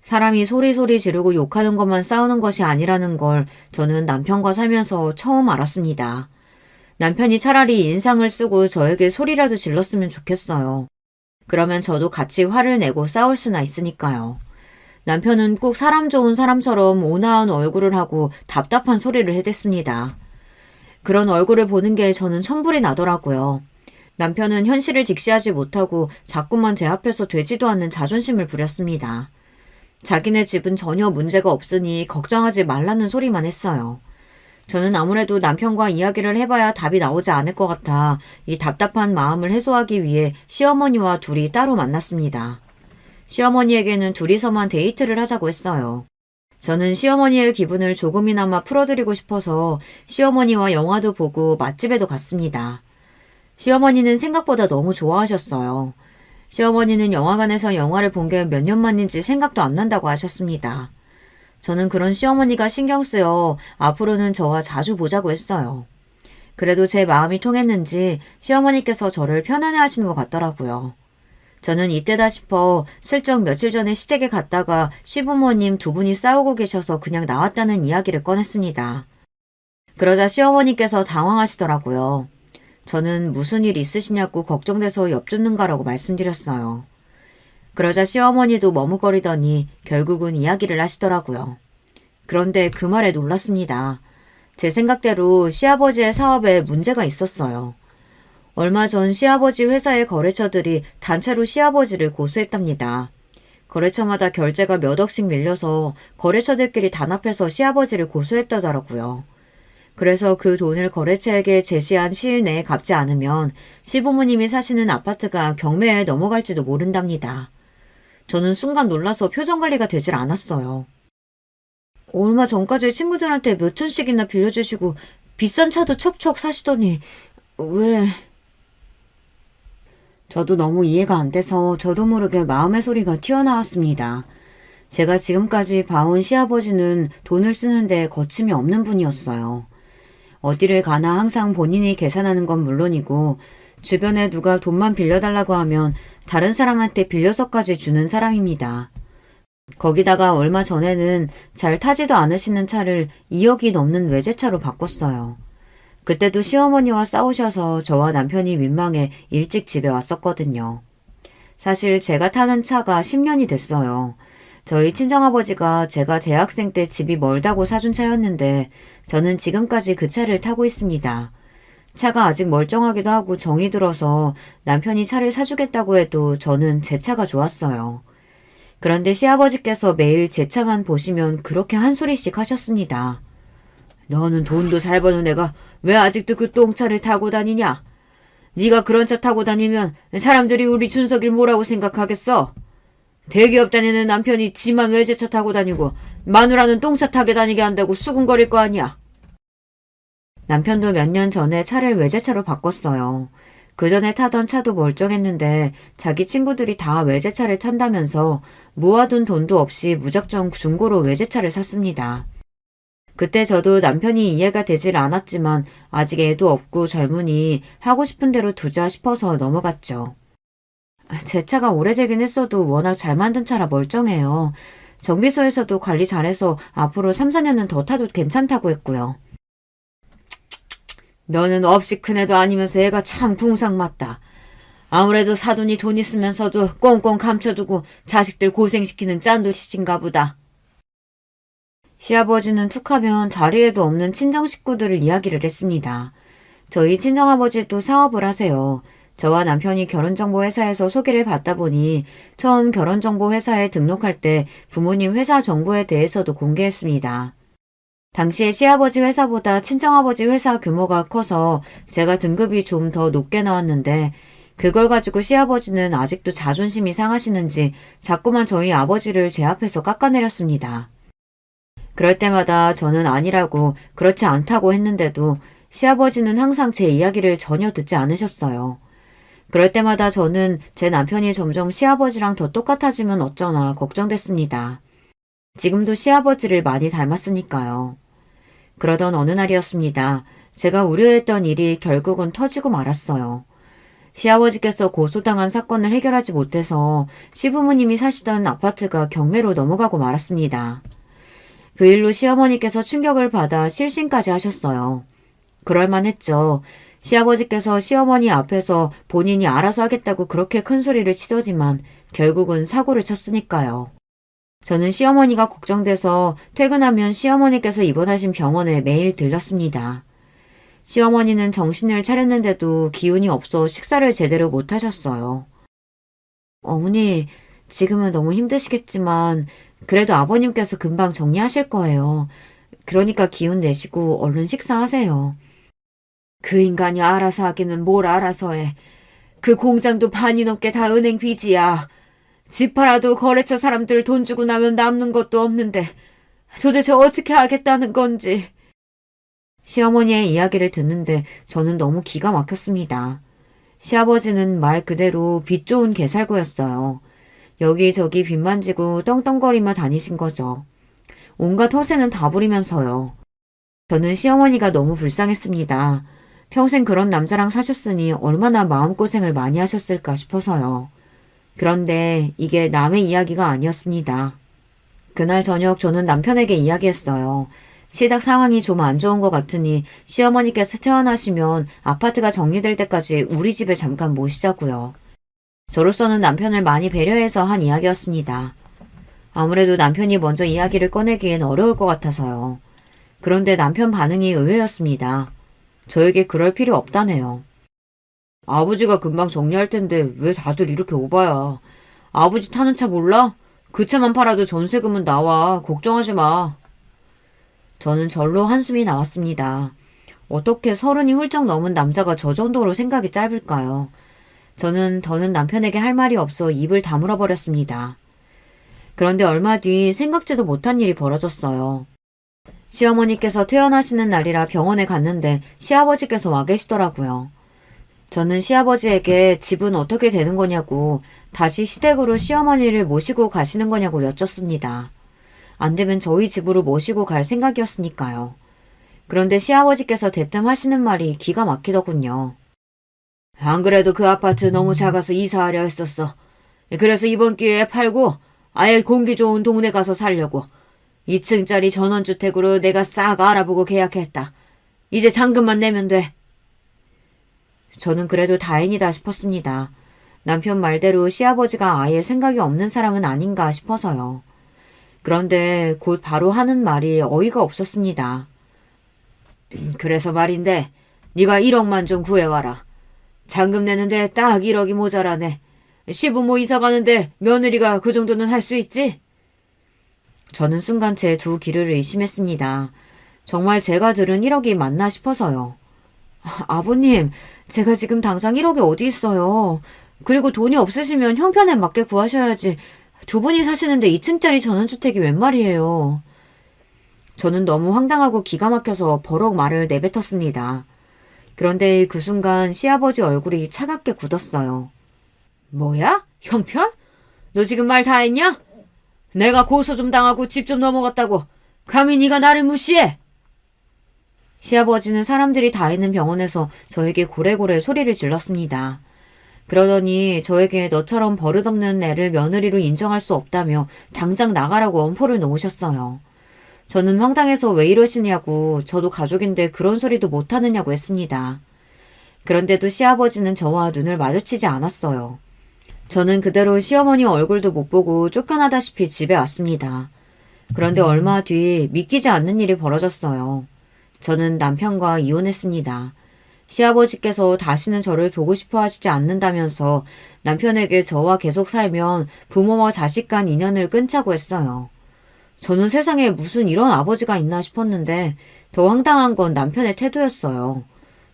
사람이 소리소리 지르고 욕하는 것만 싸우는 것이 아니라는 걸 저는 남편과 살면서 처음 알았습니다. 남편이 차라리 인상을 쓰고 저에게 소리라도 질렀으면 좋겠어요. 그러면 저도 같이 화를 내고 싸울 수나 있으니까요. 남편은 꼭 사람 좋은 사람처럼 온화한 얼굴을 하고 답답한 소리를 해댔습니다. 그런 얼굴을 보는 게 저는 천불이 나더라고요. 남편은 현실을 직시하지 못하고 자꾸만 제 앞에서 되지도 않는 자존심을 부렸습니다. 자기네 집은 전혀 문제가 없으니 걱정하지 말라는 소리만 했어요. 저는 아무래도 남편과 이야기를 해봐야 답이 나오지 않을 것 같아 이 답답한 마음을 해소하기 위해 시어머니와 둘이 따로 만났습니다. 시어머니에게는 둘이서만 데이트를 하자고 했어요. 저는 시어머니의 기분을 조금이나마 풀어드리고 싶어서 시어머니와 영화도 보고 맛집에도 갔습니다. 시어머니는 생각보다 너무 좋아하셨어요. 시어머니는 영화관에서 영화를 본 게 몇 년 만인지 생각도 안 난다고 하셨습니다. 저는 그런 시어머니가 신경 쓰여 앞으로는 저와 자주 보자고 했어요. 그래도 제 마음이 통했는지 시어머니께서 저를 편안해 하시는 것 같더라고요. 저는 이때다 싶어 슬쩍 며칠 전에 시댁에 갔다가 시부모님 두 분이 싸우고 계셔서 그냥 나왔다는 이야기를 꺼냈습니다. 그러자 시어머니께서 당황하시더라고요. 저는 무슨 일 있으시냐고 걱정돼서 엽죽는 가라고 말씀드렸어요. 그러자 시어머니도 머뭇거리더니 결국은 이야기를 하시더라고요. 그런데 그 말에 놀랐습니다. 제 생각대로 시아버지의 사업에 문제가 있었어요. 얼마 전 시아버지 회사의 거래처들이 단체로 시아버지를 고소했답니다. 거래처마다 결제가 몇 억씩 밀려서 거래처들끼리 단합해서 시아버지를 고소했다더라고요. 그래서 그 돈을 거래처에게 제시한 시일 내에 갚지 않으면 시부모님이 사시는 아파트가 경매에 넘어갈지도 모른답니다. 저는 순간 놀라서 표정 관리가 되질 않았어요. 얼마 전까지 친구들한테 몇 천씩이나 빌려주시고 비싼 차도 척척 사시더니 왜... 저도 너무 이해가 안 돼서 저도 모르게 마음의 소리가 튀어나왔습니다. 제가 지금까지 봐온 시아버지는 돈을 쓰는데 거침이 없는 분이었어요. 어디를 가나 항상 본인이 계산하는 건 물론이고 주변에 누가 돈만 빌려달라고 하면 다른 사람한테 빌려서까지 주는 사람입니다. 거기다가 얼마 전에는 잘 타지도 않으시는 차를 2억이 넘는 외제차로 바꿨어요. 그때도 시어머니와 싸우셔서 저와 남편이 민망해 일찍 집에 왔었거든요. 사실 제가 타는 차가 10년이 됐어요. 저희 친정아버지가 제가 대학생 때 집이 멀다고 사준 차였는데 저는 지금까지 그 차를 타고 있습니다. 차가 아직 멀쩡하기도 하고 정이 들어서 남편이 차를 사주겠다고 해도 저는 제 차가 좋았어요. 그런데 시아버지께서 매일 제 차만 보시면 그렇게 한 소리씩 하셨습니다. 너는 돈도 잘 버는 애가 왜 아직도 그 똥차를 타고 다니냐? 네가 그런 차 타고 다니면 사람들이 우리 준석이를 뭐라고 생각하겠어? 대기업 다니는 남편이 지만 외제차 타고 다니고 마누라는 똥차 타게 다니게 한다고 수군거릴 거 아니야. 남편도 몇 년 전에 차를 외제차로 바꿨어요. 그 전에 타던 차도 멀쩡했는데 자기 친구들이 다 외제차를 탄다면서 모아둔 돈도 없이 무작정 중고로 외제차를 샀습니다. 그때 저도 남편이 이해가 되질 않았지만 아직 애도 없고 젊으니 하고 싶은 대로 두자 싶어서 넘어갔죠. 제 차가 오래되긴 했어도 워낙 잘 만든 차라 멀쩡해요. 정비소에서도 관리 잘해서 앞으로 3, 4년은 더 타도 괜찮다고 했고요. 너는 없이 큰 애도 아니면서 애가 참 궁상맞다. 아무래도 사돈이 돈 있으면서도 꽁꽁 감춰두고 자식들 고생시키는 짠돌이신가 보다. 시아버지는 툭하면 자리에도 없는 친정 식구들을 이야기를 했습니다. 저희 친정아버지도 사업을 하세요. 저와 남편이 결혼정보회사에서 소개를 받다 보니 처음 결혼정보회사에 등록할 때 부모님 회사 정보에 대해서도 공개했습니다. 당시에 시아버지 회사보다 친정아버지 회사 규모가 커서 제가 등급이 좀 더 높게 나왔는데 그걸 가지고 시아버지는 아직도 자존심이 상하시는지 자꾸만 저희 아버지를 제 앞에서 깎아내렸습니다. 그럴 때마다 저는 아니라고 그렇지 않다고 했는데도 시아버지는 항상 제 이야기를 전혀 듣지 않으셨어요. 그럴 때마다 저는 제 남편이 점점 시아버지랑 더 똑같아지면 어쩌나 걱정됐습니다. 지금도 시아버지를 많이 닮았으니까요. 그러던 어느 날이었습니다. 제가 우려했던 일이 결국은 터지고 말았어요. 시아버지께서 고소당한 사건을 해결하지 못해서 시부모님이 사시던 아파트가 경매로 넘어가고 말았습니다. 그 일로 시어머니께서 충격을 받아 실신까지 하셨어요. 그럴만했죠. 시아버지께서 시어머니 앞에서 본인이 알아서 하겠다고 그렇게 큰 소리를 치더니만 결국은 사고를 쳤으니까요. 저는 시어머니가 걱정돼서 퇴근하면 시어머니께서 입원하신 병원에 매일 들렀습니다. 시어머니는 정신을 차렸는데도 기운이 없어 식사를 제대로 못하셨어요. 어머니, 지금은 너무 힘드시겠지만 그래도 아버님께서 금방 정리하실 거예요. 그러니까 기운 내시고 얼른 식사하세요. 그 인간이 알아서 하기는 뭘 알아서 해. 그 공장도 반이 넘게 다 은행 빚이야. 집 팔아도 거래처 사람들 돈 주고 나면 남는 것도 없는데 도대체 어떻게 하겠다는 건지. 시어머니의 이야기를 듣는데 저는 너무 기가 막혔습니다. 시아버지는 말 그대로 빚 좋은 개살구였어요. 여기저기 빚만 지고 떵떵거리며 다니신 거죠. 온갖 허세는 다 부리면서요. 저는 시어머니가 너무 불쌍했습니다. 평생 그런 남자랑 사셨으니 얼마나 마음고생을 많이 하셨을까 싶어서요. 그런데 이게 남의 이야기가 아니었습니다. 그날 저녁 저는 남편에게 이야기했어요. 시댁 상황이 좀 안 좋은 것 같으니 시어머니께서 퇴원하시면 아파트가 정리될 때까지 우리 집에 잠깐 모시자고요. 저로서는 남편을 많이 배려해서 한 이야기였습니다. 아무래도 남편이 먼저 이야기를 꺼내기엔 어려울 것 같아서요. 그런데 남편 반응이 의외였습니다. 저에게 그럴 필요 없다네요. 아버지가 금방 정리할 텐데 왜 다들 이렇게 오바야. 아버지 타는 차 몰라? 그 차만 팔아도 전세금은 나와. 걱정하지 마. 저는 절로 한숨이 나왔습니다. 어떻게 30이 훌쩍 넘은 남자가 저 정도로 생각이 짧을까요? 저는 더는 남편에게 할 말이 없어 입을 다물어 버렸습니다. 그런데 얼마 뒤 생각지도 못한 일이 벌어졌어요. 시어머니께서 퇴원하시는 날이라 병원에 갔는데 시아버지께서 와 계시더라고요. 저는 시아버지에게 집은 어떻게 되는 거냐고 다시 시댁으로 시어머니를 모시고 가시는 거냐고 여쭙습니다. 안 되면 저희 집으로 모시고 갈 생각이었으니까요. 그런데 시아버지께서 대뜸 하시는 말이 기가 막히더군요. 안 그래도 그 아파트 너무 작아서 이사하려 했었어. 그래서 이번 기회에 팔고 아예 공기 좋은 동네 가서 살려고. 2층짜리 전원주택으로 내가 싹 알아보고 계약했다. 이제 잔금만 내면 돼. 저는 그래도 다행이다 싶었습니다. 남편 말대로 시아버지가 아예 생각이 없는 사람은 아닌가 싶어서요. 그런데 곧 바로 하는 말이 어이가 없었습니다. 그래서 말인데 네가 1억만 좀 구해와라. 잔금 내는데 딱 1억이 모자라네. 시부모 이사 가는데 며느리가 그 정도는 할 수 있지? 저는 순간 제 두 귀를 의심했습니다. 정말 제가 들은 1억이 맞나 싶어서요. 아버님, 제가 지금 당장 1억이 어디 있어요. 그리고 돈이 없으시면 형편에 맞게 구하셔야지. 두 분이 사시는데 2층짜리 전원주택이 웬 말이에요. 저는 너무 황당하고 기가 막혀서 버럭 말을 내뱉었습니다. 그런데 그 순간 시아버지 얼굴이 차갑게 굳었어요. 뭐야? 형편? 너 지금 말 다 했냐? 내가 고소 좀 당하고 집 좀 넘어갔다고 감히 네가 나를 무시해? 시아버지는 사람들이 다 있는 병원에서 저에게 고래고래 소리를 질렀습니다. 그러더니 저에게 너처럼 버릇없는 애를 며느리로 인정할 수 없다며 당장 나가라고 엄포를 놓으셨어요. 저는 황당해서 왜 이러시냐고 저도 가족인데 그런 소리도 못하느냐고 했습니다. 그런데도 시아버지는 저와 눈을 마주치지 않았어요. 저는 그대로 시어머니 얼굴도 못 보고 쫓겨나다시피 집에 왔습니다. 그런데 얼마 뒤 믿기지 않는 일이 벌어졌어요. 저는 남편과 이혼했습니다. 시아버지께서 다시는 저를 보고 싶어 하시지 않는다면서 남편에게 저와 계속 살면 부모와 자식 간 인연을 끊자고 했어요. 저는 세상에 무슨 이런 아버지가 있나 싶었는데 더 황당한 건 남편의 태도였어요.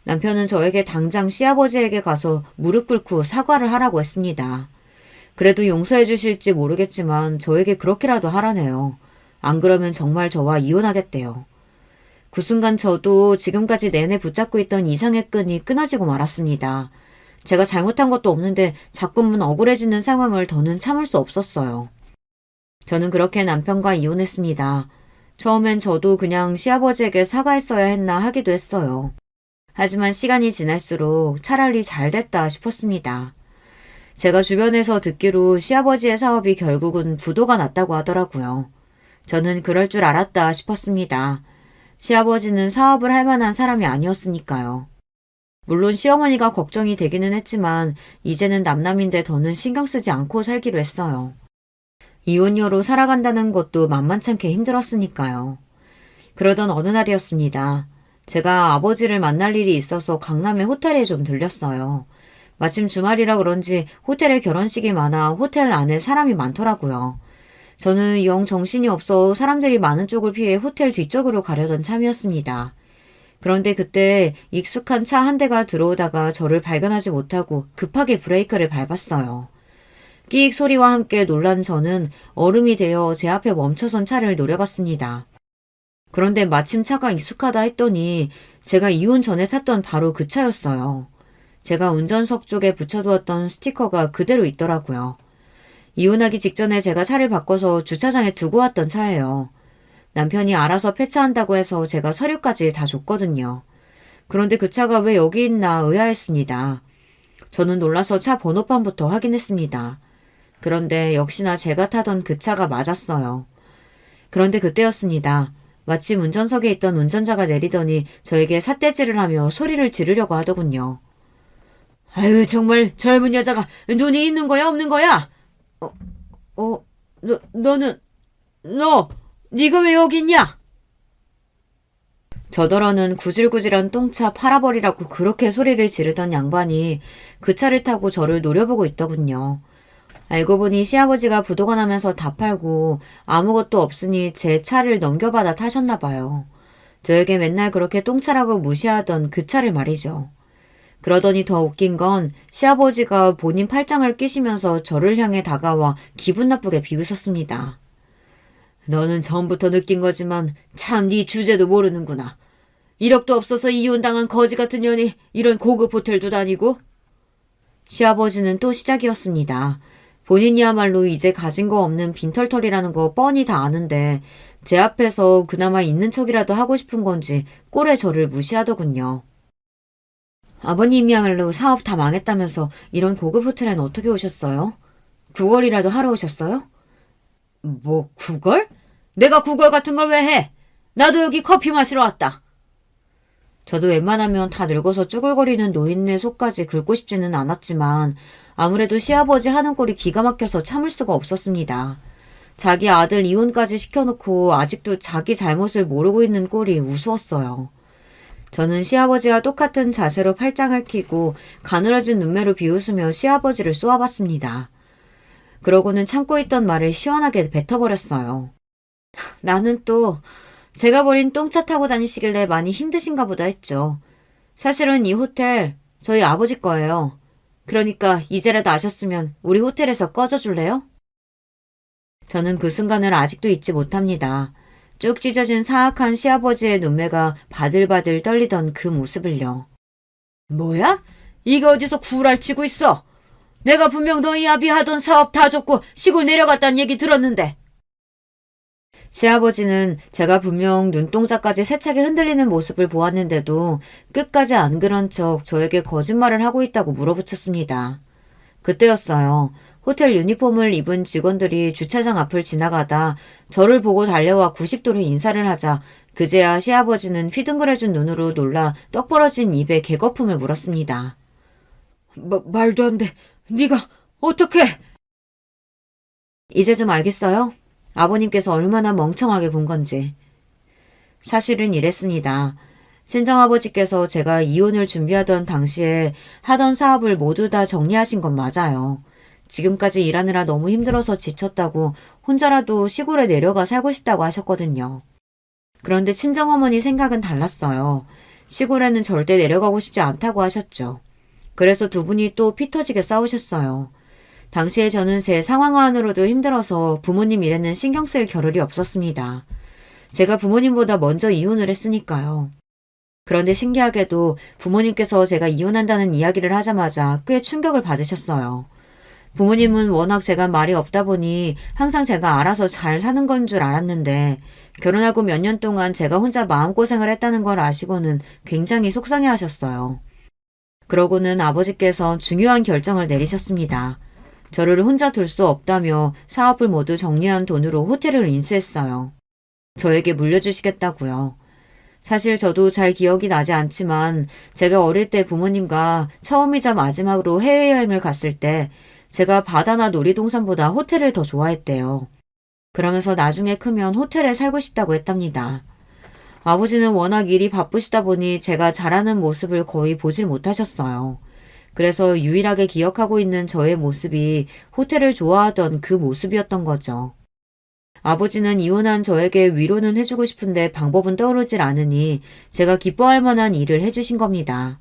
남편은 저에게 당장 시아버지에게 가서 무릎 꿇고 사과를 하라고 했습니다. 그래도 용서해 주실지 모르겠지만 저에게 그렇게라도 하라네요. 안 그러면 정말 저와 이혼하겠대요. 그 순간 저도 지금까지 내내 붙잡고 있던 이상의 끈이 끊어지고 말았습니다. 제가 잘못한 것도 없는데 자꾸만 억울해지는 상황을 더는 참을 수 없었어요. 저는 그렇게 남편과 이혼했습니다. 처음엔 저도 그냥 시아버지에게 사과했어야 했나 하기도 했어요. 하지만 시간이 지날수록 차라리 잘 됐다 싶었습니다. 제가 주변에서 듣기로 시아버지의 사업이 결국은 부도가 났다고 하더라고요. 저는 그럴 줄 알았다 싶었습니다. 시아버지는 사업을 할 만한 사람이 아니었으니까요. 물론 시어머니가 걱정이 되기는 했지만 이제는 남남인데 더는 신경 쓰지 않고 살기로 했어요. 이혼녀로 살아간다는 것도 만만찮게 힘들었으니까요. 그러던 어느 날이었습니다. 제가 아버지를 만날 일이 있어서 강남의 호텔에 좀 들렸어요. 마침 주말이라 그런지 호텔에 결혼식이 많아 호텔 안에 사람이 많더라고요. 저는 영 정신이 없어 사람들이 많은 쪽을 피해 호텔 뒤쪽으로 가려던 참이었습니다. 그런데 그때 익숙한 차 한 대가 들어오다가 저를 발견하지 못하고 급하게 브레이크를 밟았어요. 끼익 소리와 함께 놀란 저는 얼음이 되어 제 앞에 멈춰선 차를 노려봤습니다. 그런데 마침 차가 익숙하다 했더니 제가 이혼 전에 탔던 바로 그 차였어요. 제가 운전석 쪽에 붙여두었던 스티커가 그대로 있더라고요. 이혼하기 직전에 제가 차를 바꿔서 주차장에 두고 왔던 차예요. 남편이 알아서 폐차한다고 해서 제가 서류까지 다 줬거든요. 그런데 그 차가 왜 여기 있나 의아했습니다. 저는 놀라서 차 번호판부터 확인했습니다. 그런데 역시나 제가 타던 그 차가 맞았어요. 그런데 그때였습니다. 마침 운전석에 있던 운전자가 내리더니 저에게 삿대질을 하며 소리를 지르려고 하더군요. 아유, 정말 젊은 여자가 눈이 있는 거야, 없는 거야? 네가 왜 여기 있냐? 저더러는 구질구질한 똥차 팔아버리라고 그렇게 소리를 지르던 양반이 그 차를 타고 저를 노려보고 있더군요. 알고 보니 시아버지가 부도가 나면서 다 팔고 아무것도 없으니 제 차를 넘겨받아 타셨나 봐요. 저에게 맨날 그렇게 똥차라고 무시하던 그 차를 말이죠. 그러더니 더 웃긴 건 시아버지가 본인 팔짱을 끼시면서 저를 향해 다가와 기분 나쁘게 비웃었습니다. 너는 전부터 느낀 거지만 참 네 주제도 모르는구나. 이력도 없어서 이혼당한 거지 같은 년이 이런 고급 호텔도 다니고? 시아버지는 또 시작이었습니다. 본인이야말로 이제 가진 거 없는 빈털털이라는 거 뻔히 다 아는데 제 앞에서 그나마 있는 척이라도 하고 싶은 건지 꼴에 저를 무시하더군요. 아버님이야말로 사업 다 망했다면서 이런 고급 호텔엔 어떻게 오셨어요? 구걸이라도 하러 오셨어요? 뭐 구걸? 내가 구걸 같은 걸 왜 해? 나도 여기 커피 마시러 왔다. 저도 웬만하면 다 늙어서 쭈글거리는 노인네 속까지 긁고 싶지는 않았지만 아무래도 시아버지 하는 꼴이 기가 막혀서 참을 수가 없었습니다. 자기 아들 이혼까지 시켜놓고 아직도 자기 잘못을 모르고 있는 꼴이 우스웠어요. 저는 시아버지와 똑같은 자세로 팔짱을 끼고 가늘어진 눈매로 비웃으며 시아버지를 쏘아봤습니다. 그러고는 참고 있던 말을 시원하게 뱉어버렸어요. 나는 또 제가 버린 똥차 타고 다니시길래 많이 힘드신가 보다 했죠. 사실은 이 호텔 저희 아버지 거예요. 그러니까 이제라도 아셨으면 우리 호텔에서 꺼져줄래요? 저는 그 순간을 아직도 잊지 못합니다. 쭉 찢어진 사악한 시아버지의 눈매가 바들바들 떨리던 그 모습을요. 뭐야? 이거 어디서 구랄치고 있어? 내가 분명 너희 아비 하던 사업 다 줬고 시골 내려갔다는 얘기 들었는데. 시아버지는 제가 분명 눈동자까지 세차게 흔들리는 모습을 보았는데도 끝까지 안 그런 척 저에게 거짓말을 하고 있다고 물어붙였습니다. 그때였어요. 호텔 유니폼을 입은 직원들이 주차장 앞을 지나가다 저를 보고 달려와 90도로 인사를 하자 그제야 시아버지는 휘둥그레진 눈으로 놀라 떡 벌어진 입에 개거품을 물었습니다. 말도 안 돼. 네가 어떻게? 이제 좀 알겠어요? 아버님께서 얼마나 멍청하게 군 건지. 사실은 이랬습니다. 친정아버지께서 제가 이혼을 준비하던 당시에 하던 사업을 모두 다 정리하신 건 맞아요. 지금까지 일하느라 너무 힘들어서 지쳤다고 혼자라도 시골에 내려가 살고 싶다고 하셨거든요. 그런데 친정어머니 생각은 달랐어요. 시골에는 절대 내려가고 싶지 않다고 하셨죠. 그래서 두 분이 또 피 터지게 싸우셨어요. 당시에 저는 제 상황만으로도 힘들어서 부모님 일에는 신경 쓸 겨를이 없었습니다. 제가 부모님보다 먼저 이혼을 했으니까요. 그런데 신기하게도 부모님께서 제가 이혼한다는 이야기를 하자마자 꽤 충격을 받으셨어요. 부모님은 워낙 제가 말이 없다 보니 항상 제가 알아서 잘 사는 건 줄 알았는데 결혼하고 몇 년 동안 제가 혼자 마음고생을 했다는 걸 아시고는 굉장히 속상해 하셨어요. 그러고는 아버지께서 중요한 결정을 내리셨습니다. 저를 혼자 둘 수 없다며 사업을 모두 정리한 돈으로 호텔을 인수했어요. 저에게 물려주시겠다고요. 사실 저도 잘 기억이 나지 않지만 제가 어릴 때 부모님과 처음이자 마지막으로 해외여행을 갔을 때 제가 바다나 놀이동산보다 호텔을 더 좋아했대요. 그러면서 나중에 크면 호텔에 살고 싶다고 했답니다. 아버지는 워낙 일이 바쁘시다 보니 제가 잘하는 모습을 거의 보질 못하셨어요. 그래서 유일하게 기억하고 있는 저의 모습이 호텔을 좋아하던 그 모습이었던 거죠. 아버지는 이혼한 저에게 위로는 해주고 싶은데 방법은 떠오르질 않으니 제가 기뻐할 만한 일을 해주신 겁니다.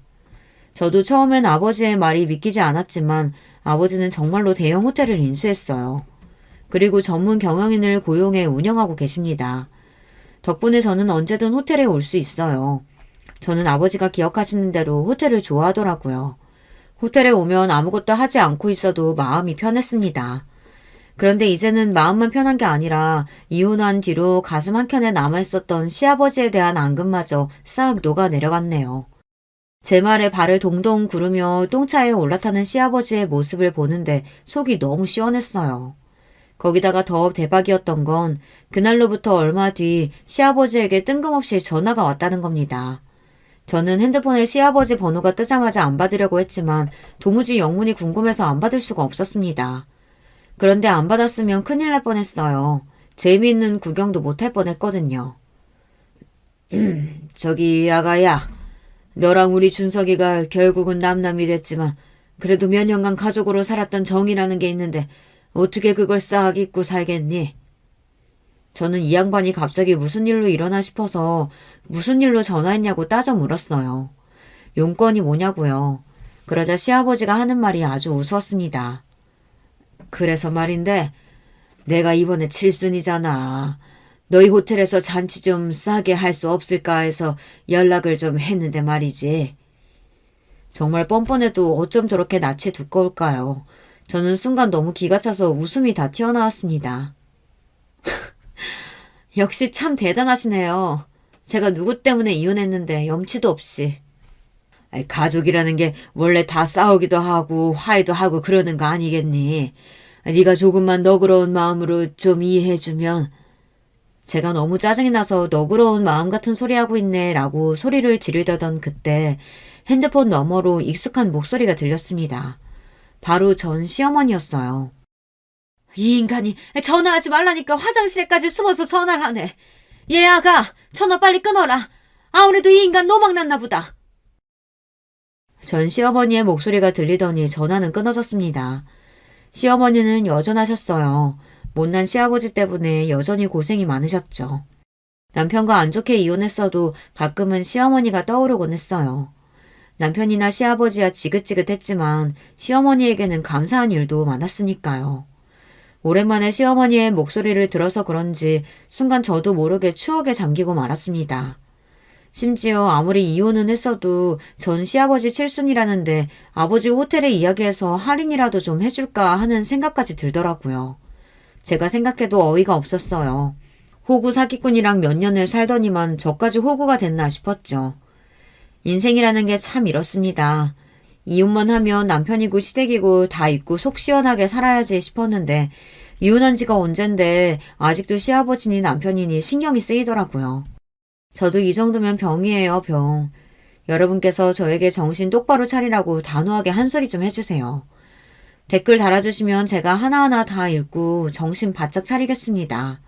저도 처음엔 아버지의 말이 믿기지 않았지만 아버지는 정말로 대형 호텔을 인수했어요. 그리고 전문 경영인을 고용해 운영하고 계십니다. 덕분에 저는 언제든 호텔에 올 수 있어요. 저는 아버지가 기억하시는 대로 호텔을 좋아하더라고요. 호텔에 오면 아무것도 하지 않고 있어도 마음이 편했습니다. 그런데 이제는 마음만 편한 게 아니라 이혼한 뒤로 가슴 한켠에 남아있었던 시아버지에 대한 앙금마저 싹 녹아내려갔네요. 제 말에 발을 동동 구르며 똥차에 올라타는 시아버지의 모습을 보는데 속이 너무 시원했어요. 거기다가 더 대박이었던 건 그날로부터 얼마 뒤 시아버지에게 뜬금없이 전화가 왔다는 겁니다. 저는 핸드폰에 시아버지 번호가 뜨자마자 안 받으려고 했지만 도무지 영문이 궁금해서 안 받을 수가 없었습니다. 그런데 안 받았으면 큰일 날 뻔했어요. 재미있는 구경도 못 할 뻔했거든요. 저기 아가야, 너랑 우리 준석이가 결국은 남남이 됐지만 그래도 몇 년간 가족으로 살았던 정이라는 게 있는데 어떻게 그걸 싹 잊고 살겠니? 저는 이 양반이 갑자기 무슨 일로 일어나 싶어서 무슨 일로 전화했냐고 따져 물었어요. 용건이 뭐냐고요. 그러자 시아버지가 하는 말이 아주 우스웠습니다. 그래서 말인데 내가 이번에 칠순이잖아. 너희 호텔에서 잔치 좀 싸게 할 수 없을까 해서 연락을 좀 했는데 말이지. 정말 뻔뻔해도 어쩜 저렇게 낯이 두꺼울까요? 저는 순간 너무 기가 차서 웃음이 다 튀어나왔습니다. 역시 참 대단하시네요. 제가 누구 때문에 이혼했는데 염치도 없이. 가족이라는 게 원래 다 싸우기도 하고 화해도 하고 그러는 거 아니겠니? 네가 조금만 너그러운 마음으로 좀 이해해주면. 제가 너무 짜증이 나서 너그러운 마음 같은 소리 하고 있네 라고 소리를 지르려던 그때 핸드폰 너머로 익숙한 목소리가 들렸습니다. 바로 전 시어머니였어요. 이 인간이 전화하지 말라니까 화장실에까지 숨어서 전화를 하네. 얘 아가, 전화 빨리 끊어라. 아무래도 이 인간 노망났나 보다. 전 시어머니의 목소리가 들리더니 전화는 끊어졌습니다. 시어머니는 여전하셨어요. 못난 시아버지 때문에 여전히 고생이 많으셨죠. 남편과 안 좋게 이혼했어도 가끔은 시어머니가 떠오르곤 했어요. 남편이나 시아버지야 지긋지긋했지만 시어머니에게는 감사한 일도 많았으니까요. 오랜만에 시어머니의 목소리를 들어서 그런지 순간 저도 모르게 추억에 잠기고 말았습니다. 심지어 아무리 이혼은 했어도 전 시아버지 칠순이라는데 아버지 호텔에 이야기해서 할인이라도 좀 해줄까 하는 생각까지 들더라고요. 제가 생각해도 어이가 없었어요. 호구 사기꾼이랑 몇 년을 살더니만 저까지 호구가 됐나 싶었죠. 인생이라는 게 참 이렇습니다. 이혼만 하면 남편이고 시댁이고 다 잊고 속 시원하게 살아야지 싶었는데 이혼한 지가 언젠데 아직도 시아버지니 남편이니 신경이 쓰이더라고요. 저도 이 정도면 병이에요, 병. 여러분께서 저에게 정신 똑바로 차리라고 단호하게 한 소리 좀 해주세요. 댓글 달아주시면 제가 하나하나 다 읽고 정신 바짝 차리겠습니다.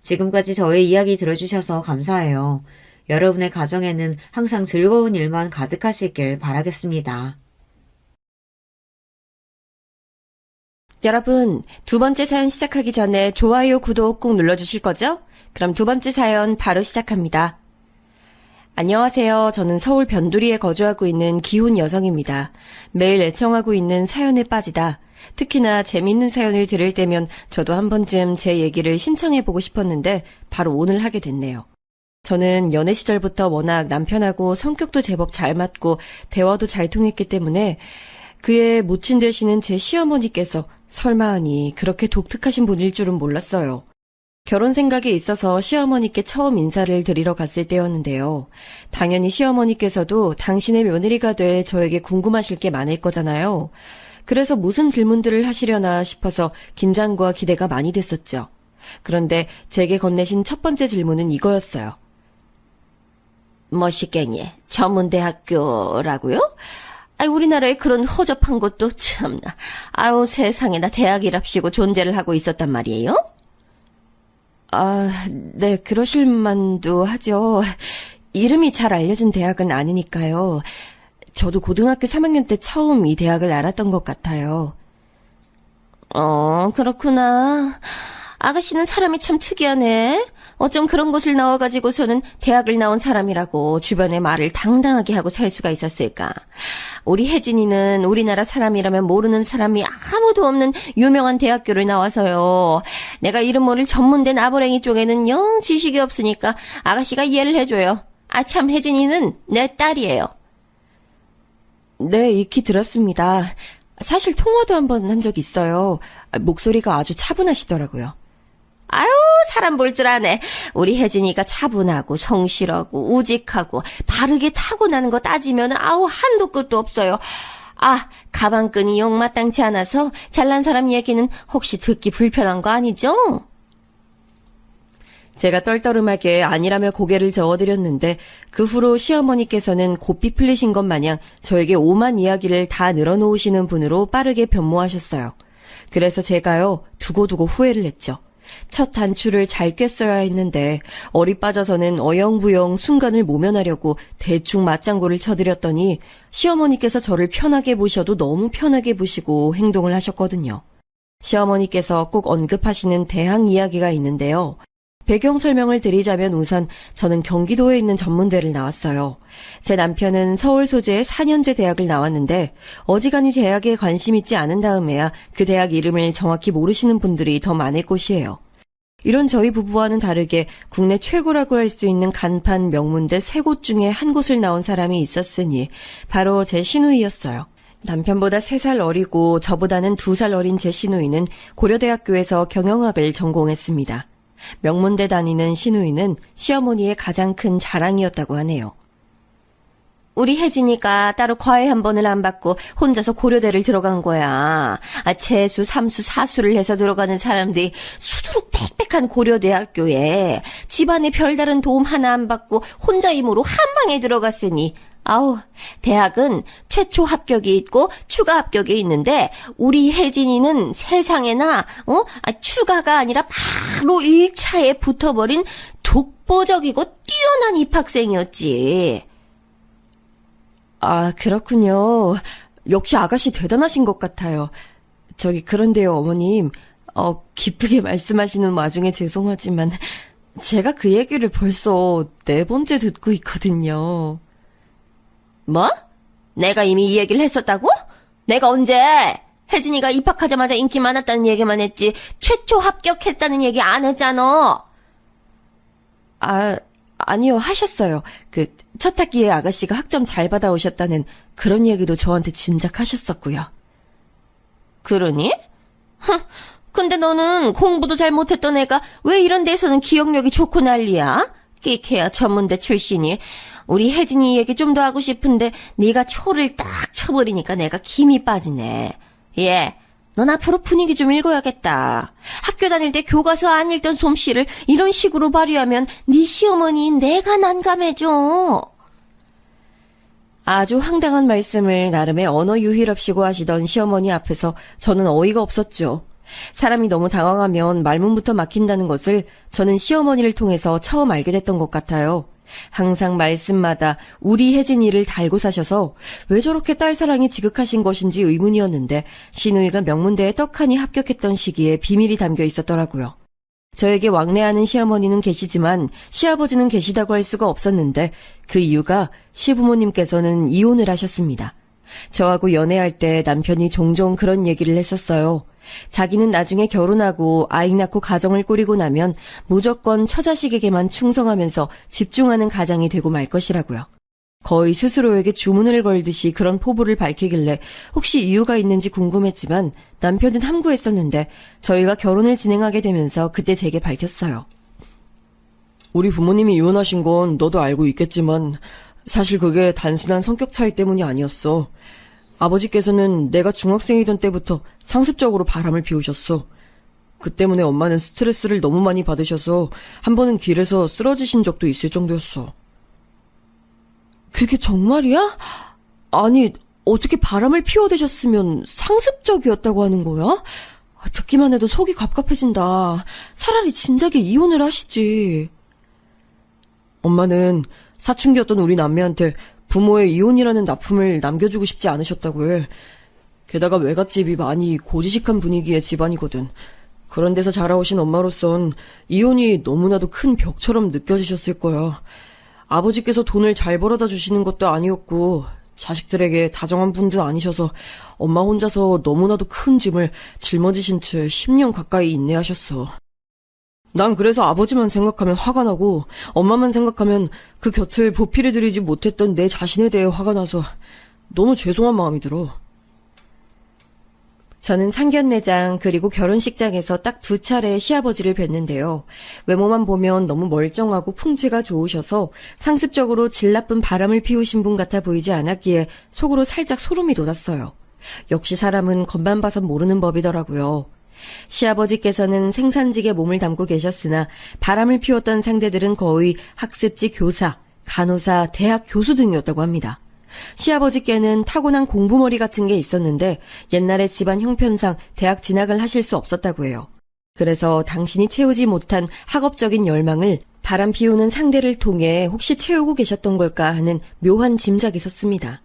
지금까지 저의 이야기 들어주셔서 감사해요. 여러분의 가정에는 항상 즐거운 일만 가득하시길 바라겠습니다. 여러분, 두 번째 사연 시작하기 전에 좋아요, 구독 꾹 눌러주실 거죠? 그럼 두 번째 사연 바로 시작합니다. 안녕하세요. 저는 서울 변두리에 거주하고 있는 기혼 여성입니다. 매일 애청하고 있는 사연에 빠지다. 특히나 재밌는 사연을 들을 때면 저도 한 번쯤 제 얘기를 신청해보고 싶었는데 바로 오늘 하게 됐네요. 저는 연애 시절부터 워낙 남편하고 성격도 제법 잘 맞고 대화도 잘 통했기 때문에 그의 모친 되시는 제 시어머니께서 설마하니 그렇게 독특하신 분일 줄은 몰랐어요. 결혼 생각에 있어서 시어머니께 처음 인사를 드리러 갔을 때였는데요. 당연히 시어머니께서도 당신의 며느리가 돼 저에게 궁금하실 게 많을 거잖아요. 그래서 무슨 질문들을 하시려나 싶어서 긴장과 기대가 많이 됐었죠. 그런데 제게 건네신 첫 번째 질문은 이거였어요. 멋있겠니? 전문대학교라고요? 우리나라에 그런 허접한 곳도 참나. 세상에나 대학이랍시고 존재를 하고 있었단 말이에요? 네, 그러실 만도 하죠. 이름이 잘 알려진 대학은 아니니까요. 저도 고등학교 3학년 때 처음 이 대학을 알았던 것 같아요. 그렇구나. 아가씨는 사람이 참 특이하네. 어쩜 그런 곳을 나와가지고서는 대학을 나온 사람이라고 주변에 말을 당당하게 하고 살 수가 있었을까. 우리 혜진이는 우리나라 사람이라면 모르는 사람이 아무도 없는 유명한 대학교를 나와서요. 내가 이름 모를 전문대 나부랭이 쪽에는 영 지식이 없으니까 아가씨가 이해를 해줘요. 참 혜진이는 내 딸이에요. 네, 익히 들었습니다. 사실 통화도 한번 한 적 있어요. 목소리가 아주 차분하시더라고요. 아유, 사람 볼 줄 아네. 우리 혜진이가 차분하고 성실하고 우직하고 바르게 타고나는 거 따지면 아우 한도 끝도 없어요. 아, 가방끈이 용마땅치 않아서 잘난 사람 얘기는 혹시 듣기 불편한 거 아니죠? 제가 떨떠름하게 아니라며 고개를 저어드렸는데 그 후로 시어머니께서는 고삐 풀리신 것 마냥 저에게 오만 이야기를 다 늘어놓으시는 분으로 빠르게 변모하셨어요. 그래서 제가요 두고두고 후회를 했죠. 첫 단추를 잘 꿰써야 했는데 어리 빠져서는 어영부영 순간을 모면하려고 대충 맞장구를 쳐드렸더니 시어머니께서 저를 편하게 보셔도 너무 편하게 보시고 행동을 하셨거든요. 시어머니께서 꼭 언급하시는 대학 이야기가 있는데요. 배경 설명을 드리자면 우선 저는 경기도에 있는 전문대를 나왔어요. 제 남편은 서울 소재의 4년제 대학을 나왔는데 어지간히 대학에 관심 있지 않은 다음에야 그 대학 이름을 정확히 모르시는 분들이 더 많을 곳이에요. 이런 저희 부부와는 다르게 국내 최고라고 할 수 있는 간판 명문대 3곳 중에 한 곳을 나온 사람이 있었으니 바로 제 시누이였어요. 남편보다 3살 어리고 저보다는 2살 어린 제 시누이는 고려대학교에서 경영학을 전공했습니다. 명문대 다니는 시누이는 시어머니의 가장 큰 자랑이었다고 하네요. 우리 혜진이가 따로 과외 한 번을 안 받고 혼자서 고려대를 들어간 거야. 재수, 삼수, 사수를 해서 들어가는 사람들이 수두룩 빽빽한 고려대학교에 집안에 별다른 도움 하나 안 받고 혼자 힘으로 한 방에 들어갔으니 아우, 대학은 최초 합격이 있고 추가 합격이 있는데 우리 혜진이는 세상에나 추가가 아니라 바로 1차에 붙어버린 독보적이고 뛰어난 입학생이었지. 아, 그렇군요. 역시 아가씨 대단하신 것 같아요. 그런데요, 어머님. 기쁘게 말씀하시는 와중에 죄송하지만 제가 그 얘기를 벌써 4번째 듣고 있거든요. 뭐? 내가 이미 이 얘기를 했었다고? 내가 언제? 혜진이가 입학하자마자 인기 많았다는 얘기만 했지 최초 합격했다는 얘기 안 했잖아. 아니요, 하셨어요. 첫 학기에 아가씨가 학점 잘 받아오셨다는 그런 얘기도 저한테 진작 하셨었고요. 그러니? 근데 너는 공부도 잘 못했던 애가 왜 이런 데서는 기억력이 좋고 난리야? 끼케야 전문대 출신이. 우리 혜진이 얘기 좀 더 하고 싶은데 네가 초를 딱 쳐버리니까 내가 김이 빠지네. 예, 넌 앞으로 분위기 좀 읽어야겠다. 학교 다닐 때 교과서 안 읽던 솜씨를 이런 식으로 발휘하면 네 시어머니인 내가 난감해져. 아주 황당한 말씀을 나름의 언어 유희를 없이고 하시던 시어머니 앞에서 저는 어이가 없었죠. 사람이 너무 당황하면 말문부터 막힌다는 것을 저는 시어머니를 통해서 처음 알게 됐던 것 같아요. 항상 말씀마다 우리 혜진이를 달고 사셔서 왜 저렇게 딸 사랑이 지극하신 것인지 의문이었는데 시누이가 명문대에 떡하니 합격했던 시기에 비밀이 담겨 있었더라고요. 저에게 왕래하는 시어머니는 계시지만 시아버지는 계시다고 할 수가 없었는데 그 이유가 시부모님께서는 이혼을 하셨습니다. 저하고 연애할 때 남편이 종종 그런 얘기를 했었어요. 자기는 나중에 결혼하고 아이 낳고 가정을 꾸리고 나면 무조건 처자식에게만 충성하면서 집중하는 가장이 되고 말 것이라고요. 거의 스스로에게 주문을 걸듯이 그런 포부를 밝히길래 혹시 이유가 있는지 궁금했지만 남편은 함구했었는데 저희가 결혼을 진행하게 되면서 그때 제게 밝혔어요. 우리 부모님이 이혼하신 건 너도 알고 있겠지만 사실 그게 단순한 성격 차이 때문이 아니었어. 아버지께서는 내가 중학생이던 때부터 상습적으로 바람을 피우셨어. 그 때문에 엄마는 스트레스를 너무 많이 받으셔서 한 번은 길에서 쓰러지신 적도 있을 정도였어. 그게 정말이야? 아니, 어떻게 바람을 피워대셨으면 상습적이었다고 하는 거야? 듣기만 해도 속이 갑갑해진다. 차라리 진작에 이혼을 하시지. 엄마는 사춘기였던 우리 남매한테 부모의 이혼이라는 납품을 남겨주고 싶지 않으셨다고 해. 게다가 외갓집이 많이 고지식한 분위기의 집안이거든. 그런 데서 자라오신 엄마로선 이혼이 너무나도 큰 벽처럼 느껴지셨을 거야. 아버지께서 돈을 잘 벌어다 주시는 것도 아니었고 자식들에게 다정한 분도 아니셔서 엄마 혼자서 너무나도 큰 짐을 짊어지신 채 10년 가까이 인내하셨어. 난 그래서 아버지만 생각하면 화가 나고 엄마만 생각하면 그 곁을 보필해드리지 못했던 내 자신에 대해 화가 나서 너무 죄송한 마음이 들어. 저는 상견례장 그리고 결혼식장에서 딱 2차례 시아버지를 뵀는데요. 외모만 보면 너무 멀쩡하고 풍채가 좋으셔서 상습적으로 질 나쁜 바람을 피우신 분 같아 보이지 않았기에 속으로 살짝 소름이 돋았어요. 역시 사람은 겉만 봐선 모르는 법이더라고요. 시아버지께서는 생산직에 몸을 담고 계셨으나 바람을 피웠던 상대들은 거의 학습지 교사, 간호사, 대학 교수 등이었다고 합니다. 시아버지께는 타고난 공부머리 같은 게 있었는데 옛날에 집안 형편상 대학 진학을 하실 수 없었다고 해요. 그래서 당신이 채우지 못한 학업적인 열망을 바람 피우는 상대를 통해 혹시 채우고 계셨던 걸까 하는 묘한 짐작이 섰습니다.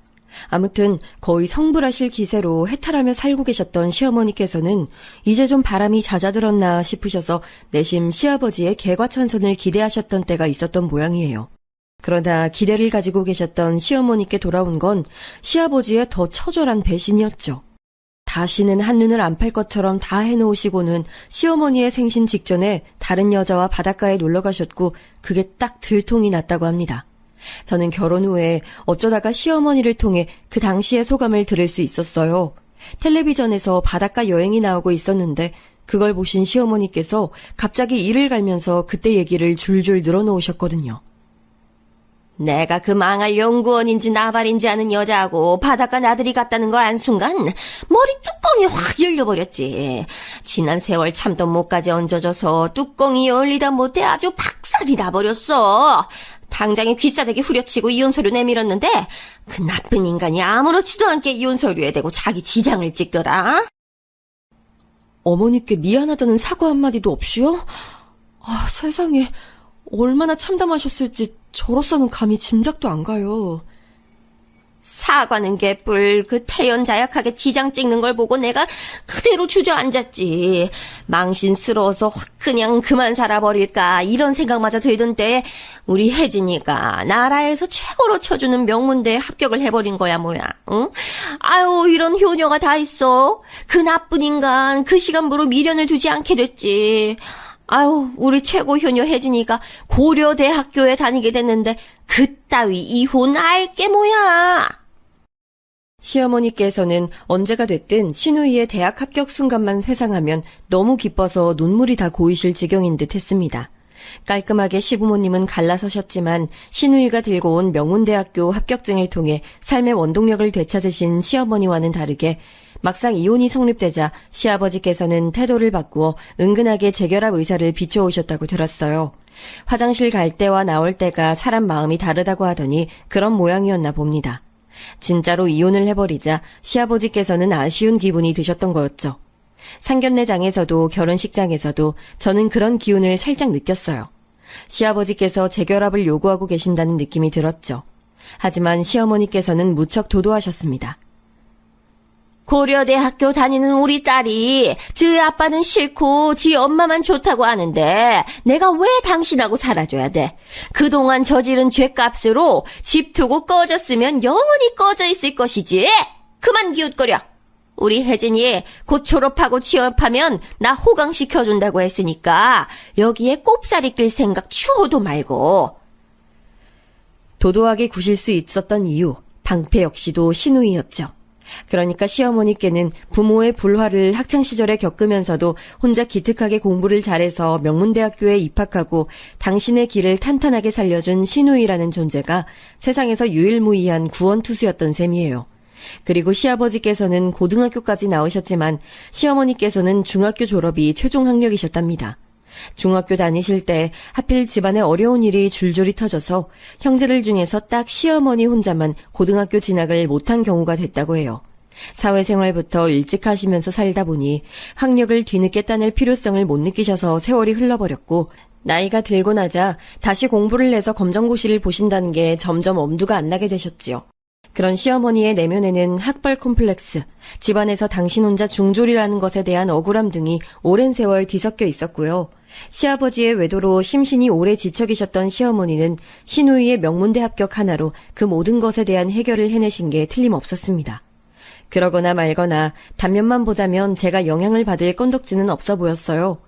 아무튼 거의 성불하실 기세로 해탈하며 살고 계셨던 시어머니께서는 이제 좀 바람이 잦아들었나 싶으셔서 내심 시아버지의 개과천선을 기대하셨던 때가 있었던 모양이에요. 그러나 기대를 가지고 계셨던 시어머니께 돌아온 건 시아버지의 더 처절한 배신이었죠. 다시는 한눈을 안 팔 것처럼 다 해놓으시고는 시어머니의 생신 직전에 다른 여자와 바닷가에 놀러 가셨고 그게 딱 들통이 났다고 합니다. 저는 결혼 후에 어쩌다가 시어머니를 통해 그 당시의 소감을 들을 수 있었어요. 텔레비전에서 바닷가 여행이 나오고 있었는데 그걸 보신 시어머니께서 갑자기 이를 갈면서 그때 얘기를 줄줄 늘어놓으셨거든요. 내가 그 망할 연구원인지 나발인지 아는 여자하고 바닷가 나들이 갔다는 걸 안 순간 머리 뚜껑이 확 열려버렸지. 지난 세월 참던 목까지 얹어져서 뚜껑이 열리다 못해 아주 박살이 나버렸어. 당장에 귀싸대기 후려치고 이혼서류 내밀었는데 그 나쁜 인간이 아무렇지도 않게 이혼서류에 대고 자기 지장을 찍더라. 어머니께 미안하다는 사과 한마디도 없이요? 아, 세상에 얼마나 참담하셨을지 저로서는 감히 짐작도 안 가요. 사과는 개뿔. 그 태연 자약하게 지장 찍는 걸 보고 내가 그대로 주저앉았지. 망신스러워서 확 그냥 그만 살아버릴까 이런 생각마저 들던 때에 우리 혜진이가 나라에서 최고로 쳐주는 명문대에 합격을 해버린 거야 뭐야. 응? 아유, 이런 효녀가 다 있어. 그 나쁜 인간 그 시간부로 미련을 두지 않게 됐지. 아유, 우리 최고 효녀 혜진이가 고려대학교에 다니게 됐는데 그따위 이혼 알게 뭐야. 시어머니께서는 언제가 됐든 신우이의 대학 합격 순간만 회상하면 너무 기뻐서 눈물이 다 고이실 지경인 듯 했습니다. 깔끔하게 시부모님은 갈라서셨지만 신우이가 들고 온 명문대학교 합격증을 통해 삶의 원동력을 되찾으신 시어머니와는 다르게 막상 이혼이 성립되자 시아버지께서는 태도를 바꾸어 은근하게 재결합 의사를 비춰오셨다고 들었어요. 화장실 갈 때와 나올 때가 사람 마음이 다르다고 하더니 그런 모양이었나 봅니다. 진짜로 이혼을 해버리자 시아버지께서는 아쉬운 기분이 드셨던 거였죠. 상견례장에서도 결혼식장에서도 저는 그런 기운을 살짝 느꼈어요. 시아버지께서 재결합을 요구하고 계신다는 느낌이 들었죠. 하지만 시어머니께서는 무척 도도하셨습니다. 고려대학교 다니는 우리 딸이 지 아빠는 싫고 지 엄마만 좋다고 하는데 내가 왜 당신하고 살아줘야 돼? 그동안 저지른 죄값으로 집 두고 꺼졌으면 영원히 꺼져 있을 것이지. 그만 기웃거려. 우리 혜진이 곧 졸업하고 취업하면 나 호강시켜준다고 했으니까 여기에 꼽사리 끌 생각 추호도 말고. 도도하게 구실 수 있었던 이유, 방패 역시도 신우이였죠. 그러니까 시어머니께는 부모의 불화를 학창시절에 겪으면서도 혼자 기특하게 공부를 잘해서 명문대학교에 입학하고 당신의 길을 탄탄하게 살려준 신우이라는 존재가 세상에서 유일무이한 구원투수였던 셈이에요. 그리고 시아버지께서는 고등학교까지 나오셨지만 시어머니께서는 중학교 졸업이 최종 학력이셨답니다. 중학교 다니실 때 하필 집안에 어려운 일이 줄줄이 터져서 형제들 중에서 딱 시어머니 혼자만 고등학교 진학을 못한 경우가 됐다고 해요. 사회생활부터 일찍 하시면서 살다 보니 학력을 뒤늦게 따낼 필요성을 못 느끼셔서 세월이 흘러버렸고 나이가 들고 나자 다시 공부를 해서 검정고시를 보신다는 게 점점 엄두가 안 나게 되셨지요. 그런 시어머니의 내면에는 학벌 콤플렉스, 집안에서 당신 혼자 중졸이라는 것에 대한 억울함 등이 오랜 세월 뒤섞여 있었고요. 시아버지의 외도로 심신이 오래 지쳐 계셨던 시어머니는 신우이의 명문대 합격 하나로 그 모든 것에 대한 해결을 해내신 게 틀림없었습니다. 그러거나 말거나 단면만 보자면 제가 영향을 받을 건덕지는 없어 보였어요.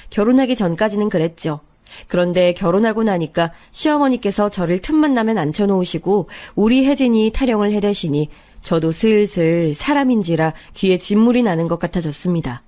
결혼하기 전까지는 그랬죠. 그런데 결혼하고 나니까 시어머니께서 저를 틈만 나면 앉혀놓으시고 우리 혜진이 타령을 해대시니 저도 슬슬 사람인지라 귀에 진물이 나는 것 같아졌습니다.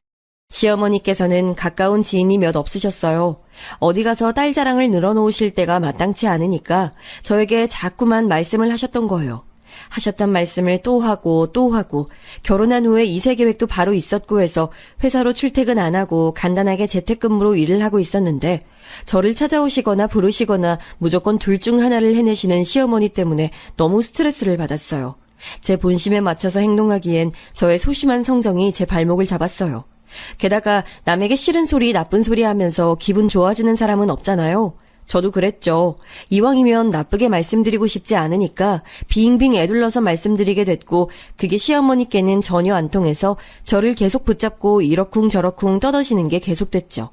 시어머니께서는 가까운 지인이 몇 없으셨어요. 어디 가서 딸 자랑을 늘어놓으실 때가 마땅치 않으니까 저에게 자꾸만 말씀을 하셨던 거예요. 하셨던 말씀을 또 하고 또 하고 결혼한 후에 2세 계획도 바로 있었고 해서 회사로 출퇴근 안 하고 간단하게 재택근무로 일을 하고 있었는데 저를 찾아오시거나 부르시거나 무조건 둘 중 하나를 해내시는 시어머니 때문에 너무 스트레스를 받았어요. 제 본심에 맞춰서 행동하기엔 저의 소심한 성정이 제 발목을 잡았어요. 게다가 남에게 싫은 소리, 나쁜 소리 하면서 기분 좋아지는 사람은 없잖아요. 저도 그랬죠. 이왕이면 나쁘게 말씀드리고 싶지 않으니까 빙빙 애둘러서 말씀드리게 됐고 그게 시어머니께는 전혀 안 통해서 저를 계속 붙잡고 이러쿵저러쿵 떠드시는 게 계속됐죠.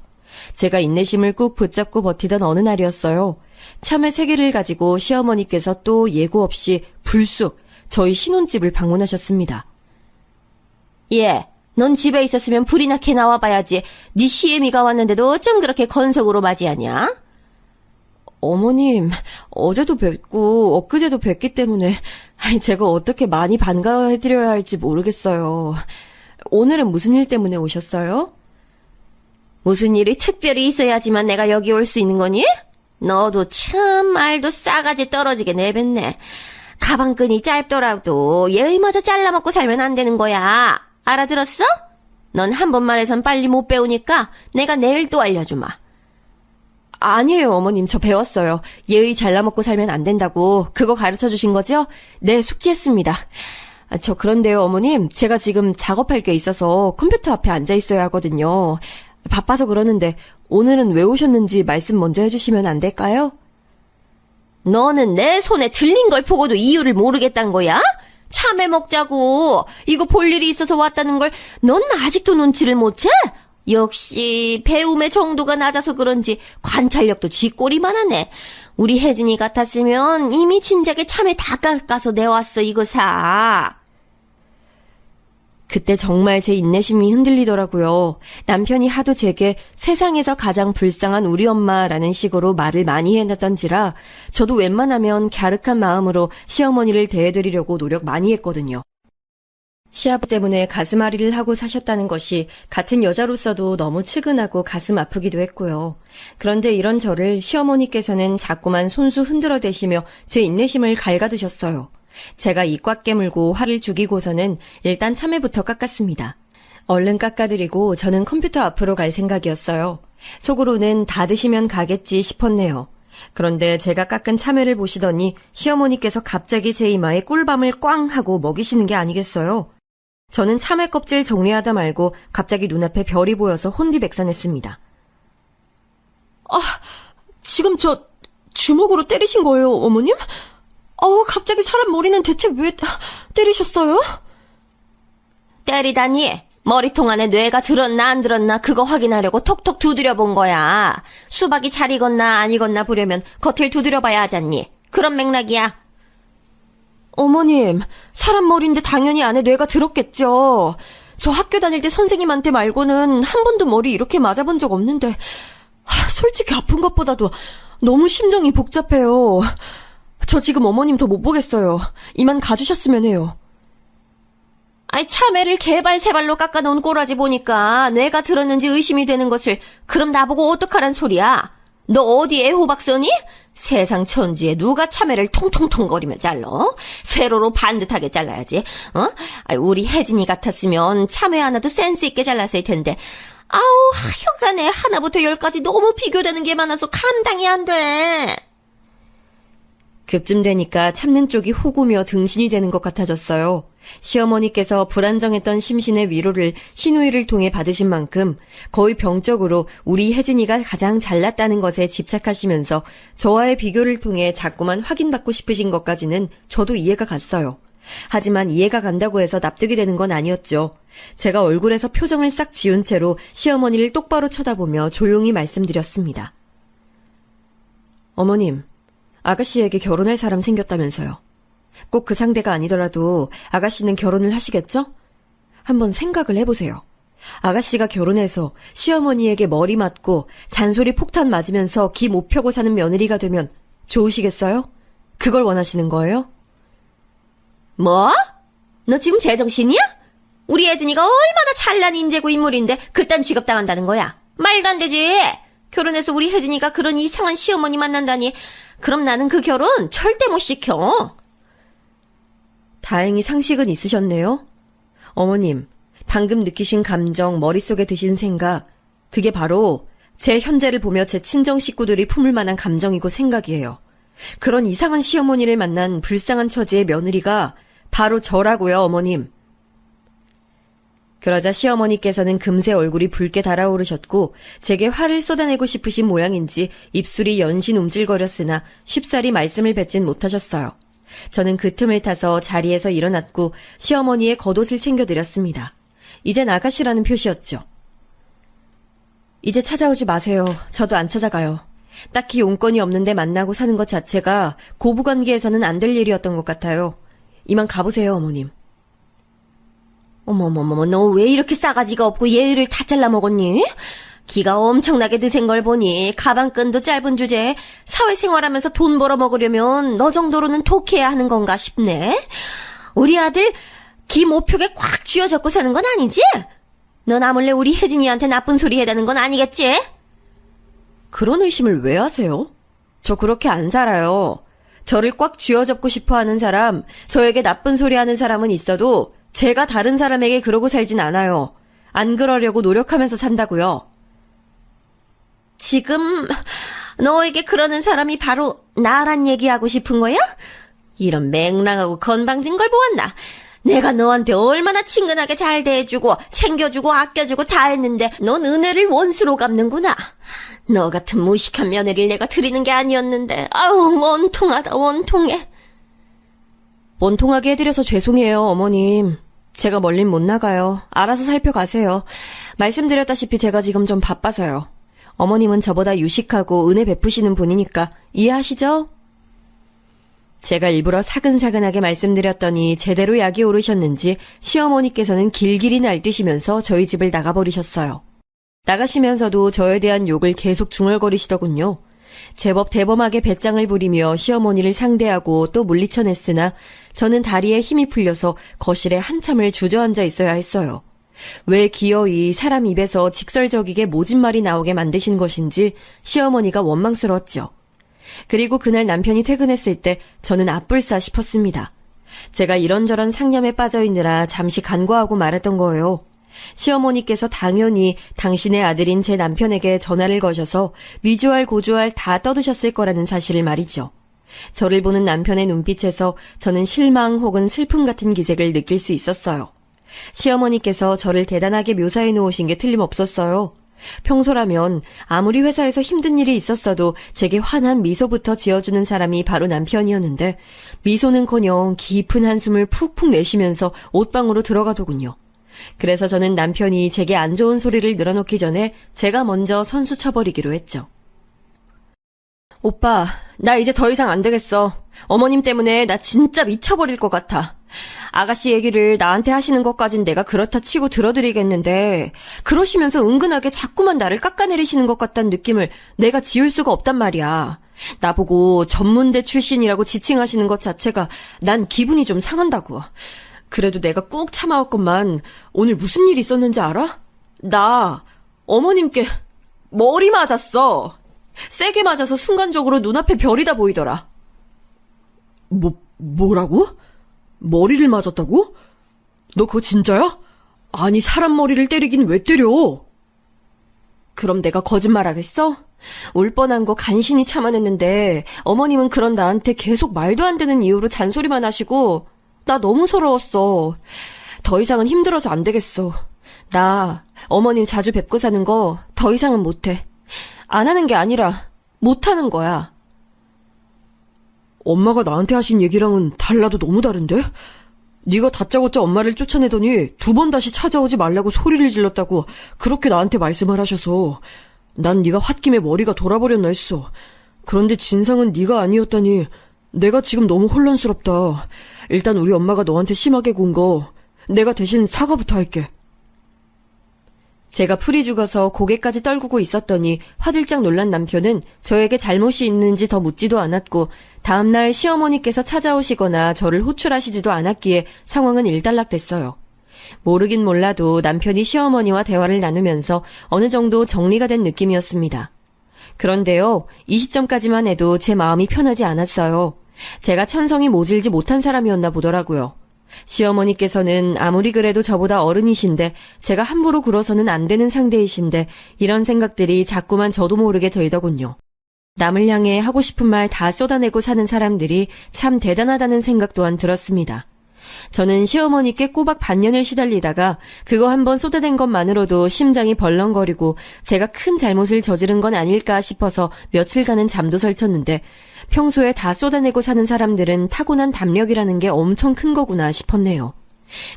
제가 인내심을 꾹 붙잡고 버티던 어느 날이었어요. 참외 3개를 가지고 시어머니께서 또 예고 없이 불쑥 저희 신혼집을 방문하셨습니다. 예, 넌 집에 있었으면 불이나 캐 나와봐야지. 네 시애미가 왔는데도 어쩜 그렇게 건석으로 맞이하냐? 어머님, 어제도 뵙고 엊그제도 뵙기 때문에 제가 어떻게 많이 반가워해드려야 할지 모르겠어요. 오늘은 무슨 일 때문에 오셨어요? 무슨 일이 특별히 있어야지만 내가 여기 올 수 있는 거니? 너도 참 말도 싸가지 떨어지게 내뱉네. 가방끈이 짧더라도 얘마저 잘라먹고 살면 안 되는 거야. 알아들었어? 넌 한 번 말해선 빨리 못 배우니까 내가 내일 또 알려주마. 아니에요, 어머님. 저 배웠어요. 예의 잘라먹고 살면 안 된다고. 그거 가르쳐 주신 거죠? 네, 숙지했습니다. 저 그런데요, 어머님. 제가 지금 작업할 게 있어서 컴퓨터 앞에 앉아 있어야 하거든요. 바빠서 그러는데 오늘은 왜 오셨는지 말씀 먼저 해주시면 안 될까요? 너는 내 손에 들린 걸 보고도 이유를 모르겠단 거야? 참외 먹자고. 이거 볼 일이 있어서 왔다는 걸 넌 아직도 눈치를 못 채? 역시 배움의 정도가 낮아서 그런지 관찰력도 쥐꼬리만 하네. 우리 혜진이 같았으면 이미 진작에 참외 다 깎아서 내왔어 이거 사. 그때 정말 제 인내심이 흔들리더라고요. 남편이 하도 제게 세상에서 가장 불쌍한 우리 엄마라는 식으로 말을 많이 해놨던지라 저도 웬만하면 갸륵한 마음으로 시어머니를 대해드리려고 노력 많이 했거든요. 시아버지 때문에 가슴앓이를 하고 사셨다는 것이 같은 여자로서도 너무 측은하고 가슴 아프기도 했고요. 그런데 이런 저를 시어머니께서는 자꾸만 손수 흔들어대시며 제 인내심을 갉아드셨어요. 제가 입 꽉 깨물고 화를 죽이고서는 일단 참외부터 깎았습니다. 얼른 깎아드리고 저는 컴퓨터 앞으로 갈 생각이었어요. 속으로는 다 드시면 가겠지 싶었네요. 그런데 제가 깎은 참외를 보시더니 시어머니께서 갑자기 제 이마에 꿀밤을 꽝 하고 먹이시는 게 아니겠어요. 저는 참외 껍질 정리하다 말고 갑자기 눈앞에 별이 보여서 혼비백산했습니다. 아, 지금 저 주먹으로 때리신 거예요, 어머님? 갑자기 사람 머리는 대체 왜 때리셨어요? 때리다니 머리통 안에 뇌가 들었나 안 들었나 그거 확인하려고 톡톡 두드려 본 거야. 수박이 잘 익었나 안 익었나 보려면 겉을 두드려 봐야 하잖니. 그런 맥락이야. 어머님, 사람 머리인데 당연히 안에 뇌가 들었겠죠. 저 학교 다닐 때 선생님한테 말고는 한 번도 머리 이렇게 맞아본 적 없는데 솔직히 아픈 것보다도 너무 심정이 복잡해요. 저 지금 어머님 더 못 보겠어요. 이만 가주셨으면 해요. 아이, 참외를 개발 세발로 깎아놓은 꼬라지 보니까 뇌가 들었는지 의심이 되는 것을 그럼 나보고 어떡하란 소리야? 너 어디 애호박 써니? 세상 천지에 누가 참외를 통통통거리며 잘라? 세로로 반듯하게 잘라야지. 아이, 우리 혜진이 같았으면 참외 하나도 센스 있게 잘랐을 텐데. 아우, 하여간에 하나부터 10까지 너무 비교되는 게 많아서 감당이 안 돼. 그쯤 되니까 참는 쪽이 호구며 등신이 되는 것 같아졌어요. 시어머니께서 불안정했던 심신의 위로를 시누이를 통해 받으신 만큼 거의 병적으로 우리 혜진이가 가장 잘났다는 것에 집착하시면서 저와의 비교를 통해 자꾸만 확인받고 싶으신 것까지는 저도 이해가 갔어요. 하지만 이해가 간다고 해서 납득이 되는 건 아니었죠. 제가 얼굴에서 표정을 싹 지운 채로 시어머니를 똑바로 쳐다보며 조용히 말씀드렸습니다. 어머님, 아가씨에게 결혼할 사람 생겼다면서요. 꼭 그 상대가 아니더라도 아가씨는 결혼을 하시겠죠? 한번 생각을 해보세요. 아가씨가 결혼해서 시어머니에게 머리 맞고 잔소리 폭탄 맞으면서 기 못 펴고 사는 며느리가 되면 좋으시겠어요? 그걸 원하시는 거예요? 뭐? 너 지금 제정신이야? 우리 혜진이가 얼마나 찬란 인재고 인물인데 그딴 취급당한다는 거야. 말도 안 되지. 결혼해서 우리 혜진이가 그런 이상한 시어머니 만난다니. 그럼 나는 그 결혼 절대 못 시켜. 다행히 상식은 있으셨네요. 어머님, 방금 느끼신 감정, 머릿속에 드신 생각, 그게 바로 제 현재를 보며 제 친정 식구들이 품을 만한 감정이고 생각이에요. 그런 이상한 시어머니를 만난 불쌍한 처지의 며느리가 바로 저라고요, 어머님. 그러자 시어머니께서는 금세 얼굴이 붉게 달아오르셨고 제게 화를 쏟아내고 싶으신 모양인지 입술이 연신 움찔거렸으나 쉽사리 말씀을 뱉진 못하셨어요. 저는 그 틈을 타서 자리에서 일어났고 시어머니의 겉옷을 챙겨드렸습니다. 이제 나가시라는 표시였죠. 이제 찾아오지 마세요. 저도 안 찾아가요. 딱히 용건이 없는데 만나고 사는 것 자체가 고부관계에서는 안 될 일이었던 것 같아요. 이만 가보세요, 어머님. 어머머머, 너 왜 이렇게 싸가지가 없고 예의를 다 잘라 먹었니? 기가 엄청나게 드센 걸 보니 가방끈도 짧은 주제에 사회생활하면서 돈 벌어 먹으려면 너 정도로는 독해야 하는 건가 싶네. 우리 아들 기 모표게 꽉 쥐어잡고 사는 건 아니지? 넌 아물래 우리 혜진이한테 나쁜 소리 해대는 건 아니겠지? 그런 의심을 왜 하세요? 저 그렇게 안 살아요. 저를 꽉 쥐어잡고 싶어하는 사람, 저에게 나쁜 소리 하는 사람은 있어도 제가 다른 사람에게 그러고 살진 않아요. 안 그러려고 노력하면서 산다고요. 지금 너에게 그러는 사람이 바로 나란 얘기하고 싶은 거야? 이런 맹랑하고 건방진 걸 보았나? 내가 너한테 얼마나 친근하게 잘 대해주고 챙겨주고 아껴주고 다 했는데 넌 은혜를 원수로 갚는구나. 너 같은 무식한 며느리를 내가 드리는 게 아니었는데 아우 원통하다 원통해. 원통하게 해드려서 죄송해요, 어머님. 제가 멀린 못 나가요. 알아서 살펴가세요. 말씀드렸다시피 제가 지금 좀 바빠서요. 어머님은 저보다 유식하고 은혜 베푸시는 분이니까 이해하시죠? 제가 일부러 사근사근하게 말씀드렸더니 제대로 약이 오르셨는지 시어머니께서는 길길이 날뛰시면서 저희 집을 나가버리셨어요. 나가시면서도 저에 대한 욕을 계속 중얼거리시더군요. 제법 대범하게 배짱을 부리며 시어머니를 상대하고 또 물리쳐냈으나 저는 다리에 힘이 풀려서 거실에 한참을 주저앉아 있어야 했어요. 왜 기어이 사람 입에서 직설적이게 모진 말이 나오게 만드신 것인지 시어머니가 원망스러웠죠. 그리고 그날 남편이 퇴근했을 때 저는 앞불싸 싶었습니다. 제가 이런저런 상념에 빠져있느라 잠시 간과하고 말했던 거예요. 시어머니께서 당연히 당신의 아들인 제 남편에게 전화를 거셔서 미주알 고주알 다 떠드셨을 거라는 사실을 말이죠. 저를 보는 남편의 눈빛에서 저는 실망 혹은 슬픔 같은 기색을 느낄 수 있었어요. 시어머니께서 저를 대단하게 묘사해 놓으신 게 틀림없었어요. 평소라면 아무리 회사에서 힘든 일이 있었어도 제게 환한 미소부터 지어주는 사람이 바로 남편이었는데 미소는커녕 깊은 한숨을 푹푹 내쉬면서 옷방으로 들어가더군요. 그래서 저는 남편이 제게 안 좋은 소리를 늘어놓기 전에 제가 먼저 선수 쳐버리기로 했죠. 오빠, 나 이제 더 이상 안 되겠어. 어머님 때문에 나 진짜 미쳐버릴 것 같아. 아가씨 얘기를 나한테 하시는 것까진 내가 그렇다 치고 들어드리겠는데 그러시면서 은근하게 자꾸만 나를 깎아내리시는 것 같다는 느낌을 내가 지울 수가 없단 말이야. 나보고 전문대 출신이라고 지칭하시는 것 자체가 난 기분이 좀 상한다고. 그래도 내가 꾹 참아왔건만 오늘 무슨 일이 있었는지 알아? 나 어머님께 머리 맞았어. 세게 맞아서 순간적으로 눈앞에 별이 다 보이더라. 뭐라고? 머리를 맞았다고? 너 그거 진짜야? 아니 사람 머리를 때리긴 왜 때려? 그럼 내가 거짓말하겠어? 울 뻔한 거 간신히 참아냈는데 어머님은 그런 나한테 계속 말도 안 되는 이유로 잔소리만 하시고 나 너무 서러웠어. 더 이상은 힘들어서 안 되겠어. 나 어머님 자주 뵙고 사는 거 더 이상은 못해. 안 하는 게 아니라 못하는 거야. 엄마가 나한테 하신 얘기랑은 달라도 너무 다른데? 네가 다짜고짜 엄마를 쫓아내더니 2번 다시 찾아오지 말라고 소리를 질렀다고 그렇게 나한테 말씀을 하셔서 난 네가 홧김에 머리가 돌아버렸나 했어. 그런데 진상은 네가 아니었다니 내가 지금 너무 혼란스럽다. 일단 우리 엄마가 너한테 심하게 군 거 내가 대신 사과부터 할게. 제가 풀이 죽어서 고개까지 떨구고 있었더니 화들짝 놀란 남편은 저에게 잘못이 있는지 더 묻지도 않았고 다음날 시어머니께서 찾아오시거나 저를 호출하시지도 않았기에 상황은 일단락됐어요. 모르긴 몰라도 남편이 시어머니와 대화를 나누면서 어느 정도 정리가 된 느낌이었습니다. 그런데요, 이 시점까지만 해도 제 마음이 편하지 않았어요. 제가 천성이 모질지 못한 사람이었나 보더라고요. 시어머니께서는 아무리 그래도 저보다 어른이신데 제가 함부로 굴어서는 안 되는 상대이신데 이런 생각들이 자꾸만 저도 모르게 들더군요. 남을 향해 하고 싶은 말 다 쏟아내고 사는 사람들이 참 대단하다는 생각 또한 들었습니다. 저는 시어머니께 꼬박 반년을 시달리다가 그거 한번 쏟아낸 것만으로도 심장이 벌렁거리고 제가 큰 잘못을 저지른 건 아닐까 싶어서 며칠간은 잠도 설쳤는데 평소에 다 쏟아내고 사는 사람들은 타고난 담력이라는 게 엄청 큰 거구나 싶었네요.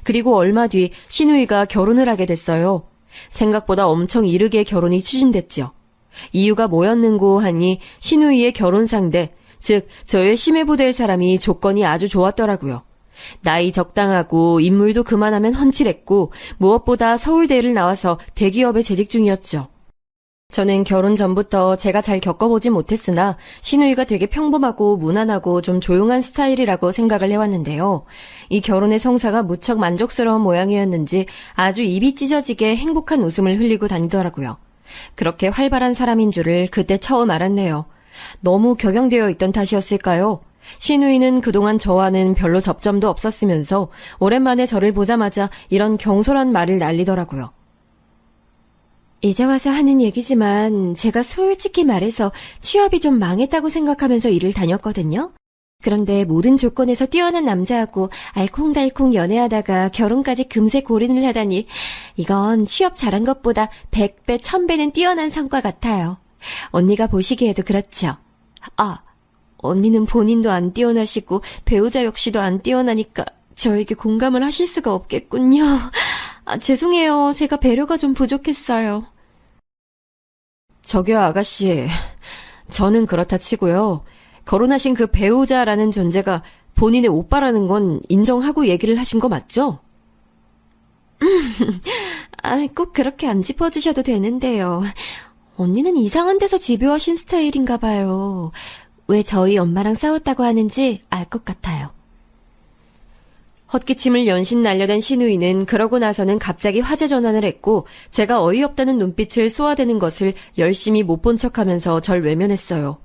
그리고 얼마 뒤 시누이가 결혼을 하게 됐어요. 생각보다 엄청 이르게 결혼이 추진됐죠. 이유가 뭐였는고 하니 시누이의 결혼 상대, 즉 저의 시매부 될 사람이 조건이 아주 좋았더라고요. 나이 적당하고 인물도 그만하면 훤칠했고 무엇보다 서울대를 나와서 대기업에 재직 중이었죠. 저는 결혼 전부터 제가 잘 겪어보지 못했으나 시누이가 되게 평범하고 무난하고 좀 조용한 스타일이라고 생각을 해왔는데요. 이 결혼의 성사가 무척 만족스러운 모양이었는지 아주 입이 찢어지게 행복한 웃음을 흘리고 다니더라고요. 그렇게 활발한 사람인 줄을 그때 처음 알았네요. 너무 격양되어 있던 탓이었을까요? 시누이는 그동안 저와는 별로 접점도 없었으면서 오랜만에 저를 보자마자 이런 경솔한 말을 날리더라고요. 이제 와서 하는 얘기지만 제가 솔직히 말해서 취업이 좀 망했다고 생각하면서 일을 다녔거든요. 그런데 모든 조건에서 뛰어난 남자하고 알콩달콩 연애하다가 결혼까지 금세 골인을 하다니 이건 취업 잘한 것보다 100배, 1000배는 뛰어난 성과 같아요. 언니가 보시기에도 그렇죠. 언니는 본인도 안 뛰어나시고 배우자 역시도 안 뛰어나니까 저에게 공감을 하실 수가 없겠군요. 죄송해요. 제가 배려가 좀 부족했어요. 저기요, 아가씨. 저는 그렇다 치고요. 결혼하신 그 배우자라는 존재가 본인의 오빠라는 건 인정하고 얘기를 하신 거 맞죠? 꼭 그렇게 안 짚어주셔도 되는데요. 언니는 이상한 데서 집요하신 스타일인가 봐요. 왜 저희 엄마랑 싸웠다고 하는지 알 것 같아요. 헛기침을 연신 날려댄 시누이는 그러고 나서는 갑자기 화제 전환을 했고 제가 어이없다는 눈빛을 쏘아대는 것을 열심히 못 본 척하면서 절 외면했어요.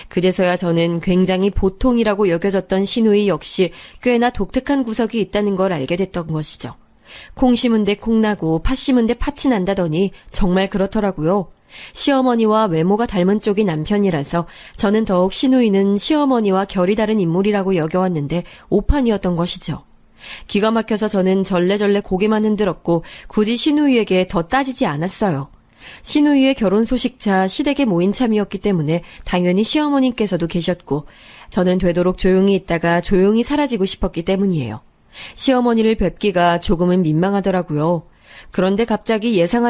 그제서야 저는 굉장히 보통이라고 여겨졌던 시누이 역시 꽤나 독특한 구석이 있다는 걸 알게 됐던 것이죠. 콩 심은 데 콩 나고 팥 심은 데 팥이 난다더니 정말 그렇더라고요. 시어머니와 외모가 닮은 쪽이 남편이라서 저는 더욱 시누이는 시어머니와 결이 다른 인물이라고 여겨왔는데 오판이었던 것이죠. 기가 막혀서 저는 절레절레 고개만 흔들었고 굳이 시누이에게 더 따지지 않았어요. 시누이의 결혼 소식차 시댁에 모인 참이었기 때문에 당연히 시어머님께서도 계셨고 저는 되도록 조용히 있다가 조용히 사라지고 싶었기 때문이에요. 시어머니를 뵙기가 조금은 민망하더라고요. 그런데 갑자기 예상하지